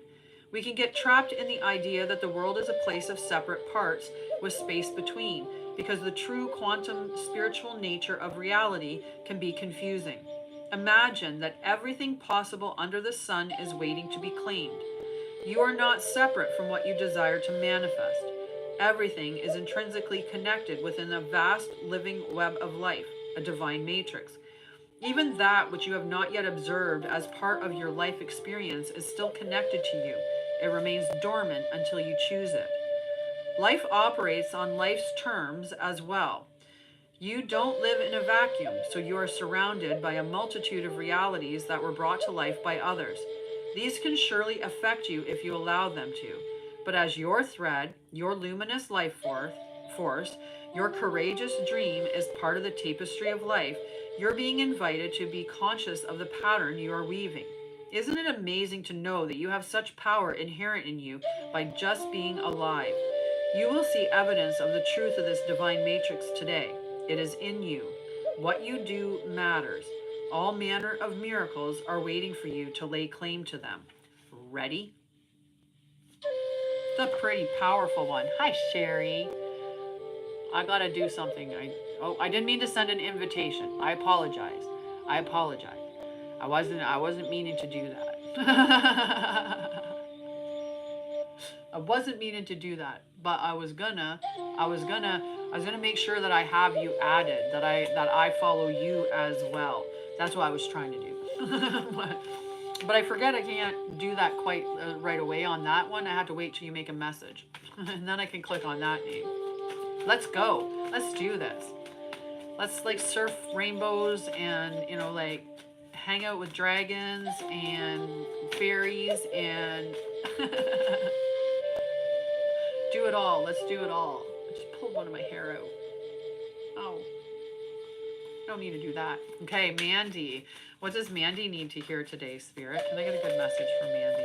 We can get trapped in the idea that the world is a place of separate parts with space between, because the true quantum spiritual nature of reality can be confusing. Imagine that everything possible under the sun is waiting to be claimed. You are not separate from what you desire to manifest. Everything is intrinsically connected within a vast living web of life, a divine matrix. Even that which you have not yet observed as part of your life experience is still connected to you. It remains dormant until you choose it. Life operates on life's terms as well. You don't live in a vacuum, so you are surrounded by a multitude of realities that were brought to life by others. These can surely affect you if you allow them to. But as your thread, your luminous force, your courageous dream is part of the tapestry of life, you're being invited to be conscious of the pattern you are weaving. Isn't it amazing to know that you have such power inherent in you by just being alive? You will see evidence of the truth of this divine matrix today. It is in you. What you do matters. All manner of miracles are waiting for you to lay claim to them. Ready? The pretty powerful one. Hi, Sherry. I gotta do something. I didn't mean to send an invitation. I apologize. I wasn't meaning to do that. I wasn't meaning to do that, but I was gonna make sure that I have you added, that I follow you as well. That's what I was trying to do. but I forget I can't do that quite right away on that one. I have to wait till you make a message, and then I can click on that name. Let's go. Let's do this. Let's like surf rainbows and like hang out with dragons and fairies and do it all. Let's do it all. I just pulled one of my hair out. Oh, I don't need to do that. Okay, Mandy. What does Mandy need to hear today, Spirit? Can I get a good message from Mandy?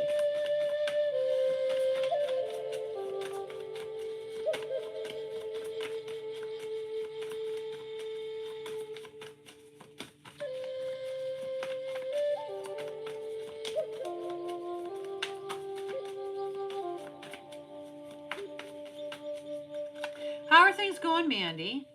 How are things going, Mandy?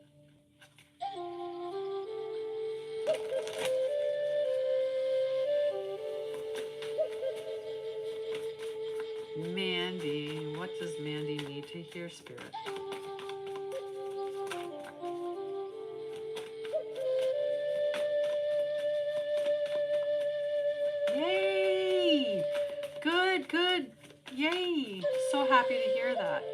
Mandy, what does Mandy need to hear, Spirit? Yay! Good, good. Yay! So happy to hear that.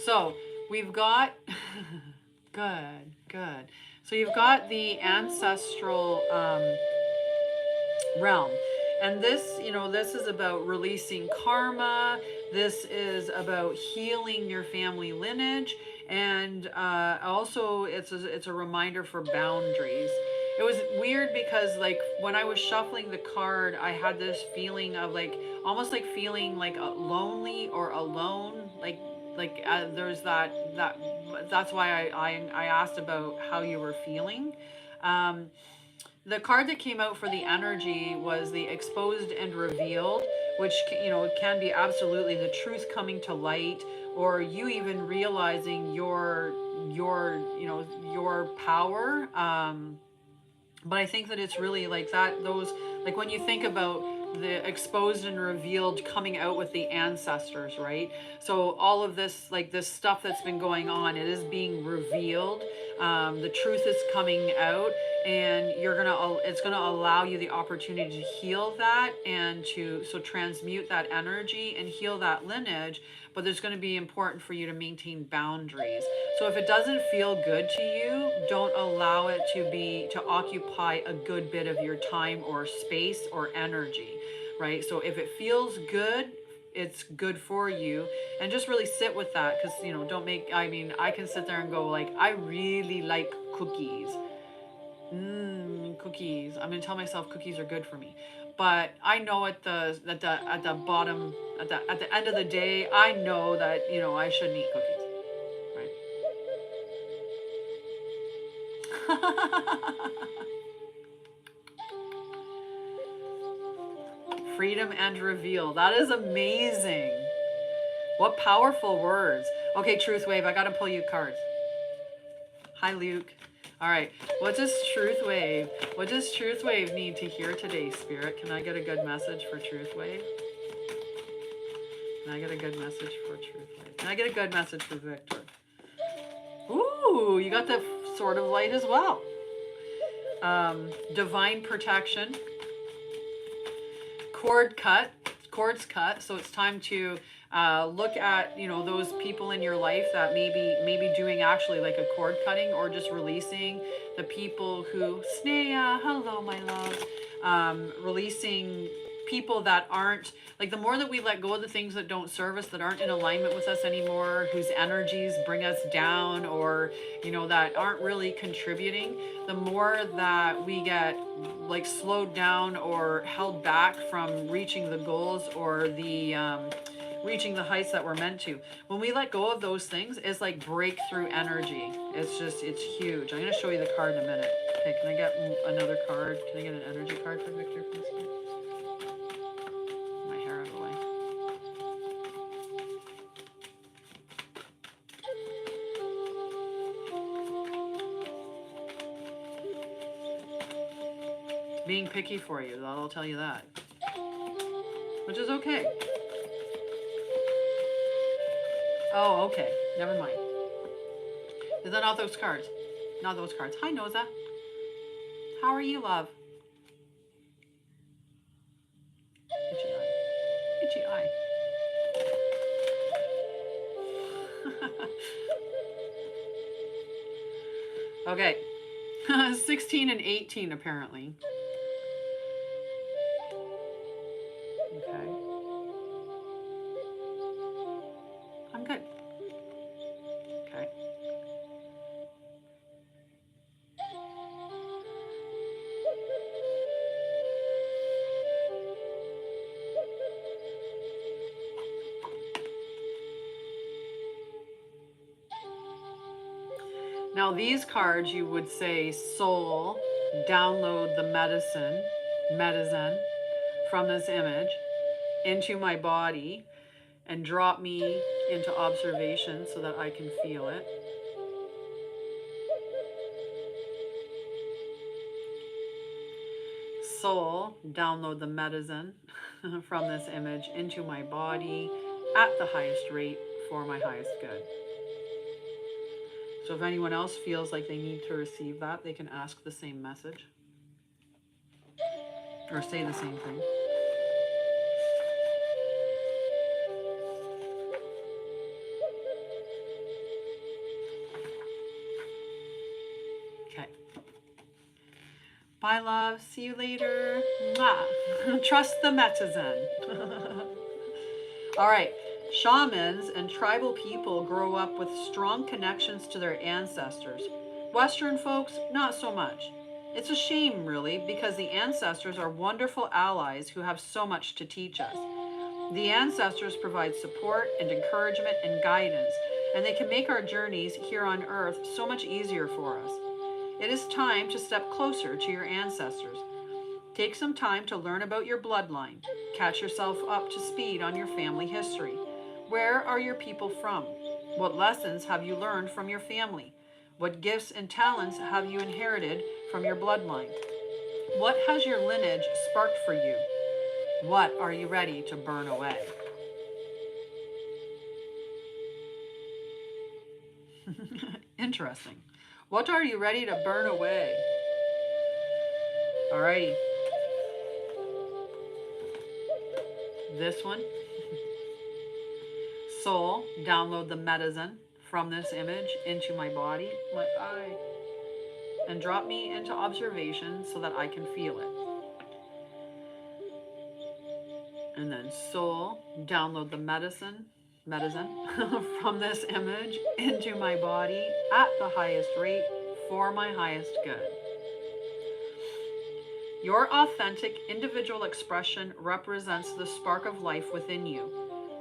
So we've got, good. So you've got the ancestral realm. And this, this is about releasing karma. This is about healing your family lineage. And also it's a reminder for boundaries. It was weird because like when I was shuffling the card, I had this feeling of like, almost like feeling like lonely or alone, there's that's why I asked about how you were feeling. The card that came out for the energy was the exposed and revealed, which can be absolutely the truth coming to light, or you even realizing your power. But I think that it's really like that, those, like when you think about the exposed and revealed coming out with the ancestors, right? So all of this, like this stuff that's been going on, it is being revealed. The truth is coming out, and it's gonna allow you the opportunity to heal that and to transmute that energy and heal that lineage. But there's going to be important for you to maintain boundaries. So if it doesn't feel good to you, don't allow it to occupy a good bit of your time or space or energy, right? So if it feels good, it's good for you, and just really sit with that. Because don't make, I mean, I can sit there and go like, I really like cookies. Cookies. I'm gonna tell myself cookies are good for me, but I know at the bottom, at the end of the day, I know that I shouldn't eat cookies, right? Freedom and reveal. That is amazing. What powerful words. Okay, Truth Wave, I gotta pull you cards. Hi, Luke. All right, what does Truth Wave need to hear today, Spirit? Can I get a good message for Truth Wave? Can I get a good message for Truth Wave? Can I get a good message for Victor? Ooh, you got the Sword of Light as well. Divine protection. Cords cut. So it's time to look at those people in your life that maybe doing actually like a cord cutting, or just releasing the people who Sneha, hello my love, releasing people that aren't, like, the more that we let go of the things that don't serve us, that aren't in alignment with us anymore, whose energies bring us down, or that aren't really contributing, the more that we get like slowed down or held back from reaching the goals, or the reaching the heights that we're meant to. When we let go of those things, it's like breakthrough energy. It's huge. I'm going to show you the card in a minute. Okay, can I get another card? Can I get an energy card for Victor, please? My hair out of the way. Being picky for you, I'll tell you that. Which is okay. Oh, okay. Never mind. Is that not those cards? Not those cards. Hi, Noza. How are you, love? Itchy eye. Itchy eye. Okay. 16 and 18, apparently. Okay. I'm good. Okay. Now these cards, you would say, soul, download the medicine from this image into my body and drop me into observation so that I can feel it. Soul, download the medicine from this image into my body at the highest rate for my highest good. So if anyone else feels like they need to receive that, they can ask the same message or say the same thing. Okay. Bye, love. See you later. Mwah. Trust the medicine. All right. Shamans and tribal people grow up with strong connections to their ancestors. Western folks, not so much. It's a shame, really, because the ancestors are wonderful allies who have so much to teach us. The ancestors provide support and encouragement and guidance, and they can make our journeys here on Earth so much easier for us. It is time to step closer to your ancestors. Take some time to learn about your bloodline. Catch yourself up to speed on your family history. Where are your people from? What lessons have you learned from your family? What gifts and talents have you inherited from your bloodline? What has your lineage sparked for you? What are you ready to burn away? Interesting. What are you ready to burn away? Alrighty. This one. Soul, download the medicine from this image into my body, my eye, and drop me into observation so that I can feel it. And then soul, download the medicine from this image into my body at the highest rate for my highest good. Your authentic individual expression represents the spark of life within you.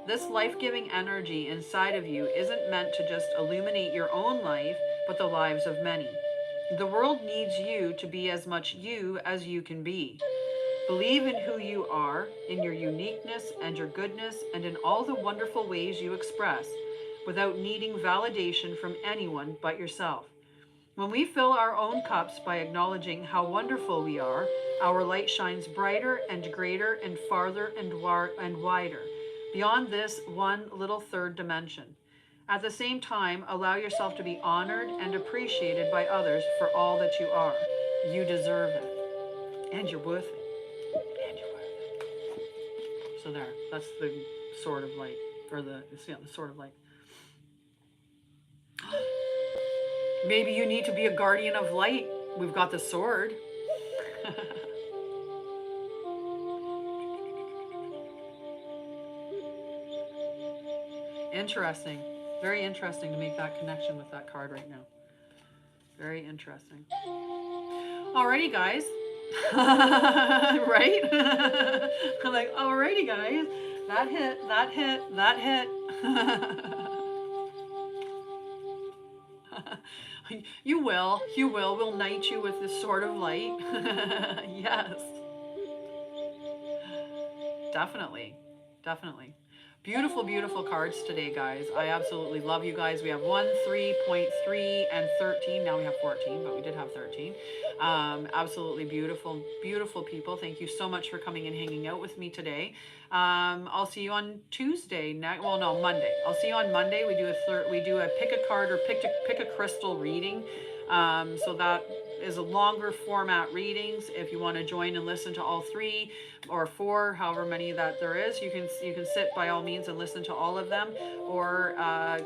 This life-giving energy inside of you isn't meant to just illuminate your own life, but the lives of many. The world needs you to be as much you as you can be. Believe in who you are, in your uniqueness and your goodness, and in all the wonderful ways you express, without needing validation from anyone but yourself. When we fill our own cups by acknowledging how wonderful we are, our light shines brighter and greater and farther and wider, beyond this one little third dimension. At the same time, allow yourself to be honored and appreciated by others for all that you are. You deserve it. And you're worth it. And you're worth it. So there, that's the sword of light, or the sword of light. Maybe you need to be a guardian of light. We've got the sword. Interesting. Very interesting to make that connection with that card right now. Very interesting. Alrighty, guys. Right? I'm like, alrighty, guys. That hit, that hit, that hit. You will. We'll knight you with this sword of light. Yes. Definitely. Definitely. Beautiful, beautiful cards today, guys. I absolutely love you guys. We have 1, 3.3, and 13. Now we have 14, but we did have 13. Absolutely beautiful, beautiful people. Thank you so much for coming and hanging out with me today. I'll see you on Tuesday. Monday. I'll see you on Monday. We do a pick a card or pick a crystal reading. So that is a longer format readings. If you want to join and listen to all 3 or 4, however many that there is, you can sit by all means and listen to all of them, or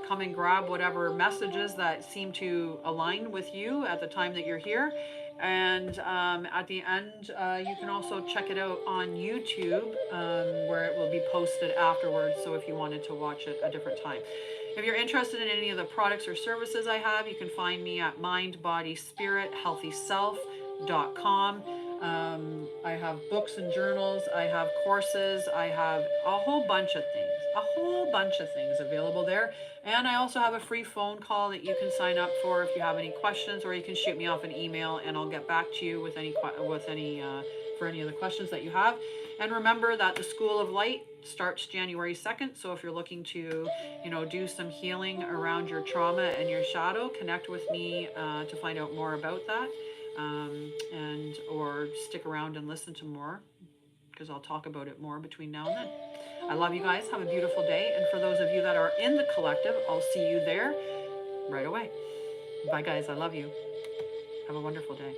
come and grab whatever messages that seem to align with you at the time that you're here. And at the end, you can also check it out on YouTube, where it will be posted afterwards. So if you wanted to watch it a different time. If you're interested in any of the products or services I have, you can find me at mindbodyspiриthealthyself.com. I have books and journals, I have courses, I have a whole bunch of things available there. And I also have a free phone call that you can sign up for if you have any questions, or you can shoot me off an email and I'll get back to you with any for any of the questions that you have. And remember that the School of Light starts January 2nd. So if you're looking to, do some healing around your trauma and your shadow, connect with me to find out more about that. Or stick around and listen to more, because I'll talk about it more between now and then. I love you guys. Have a beautiful day. And for those of you that are in the collective, I'll see you there right away. Bye, guys. I love you. Have a wonderful day.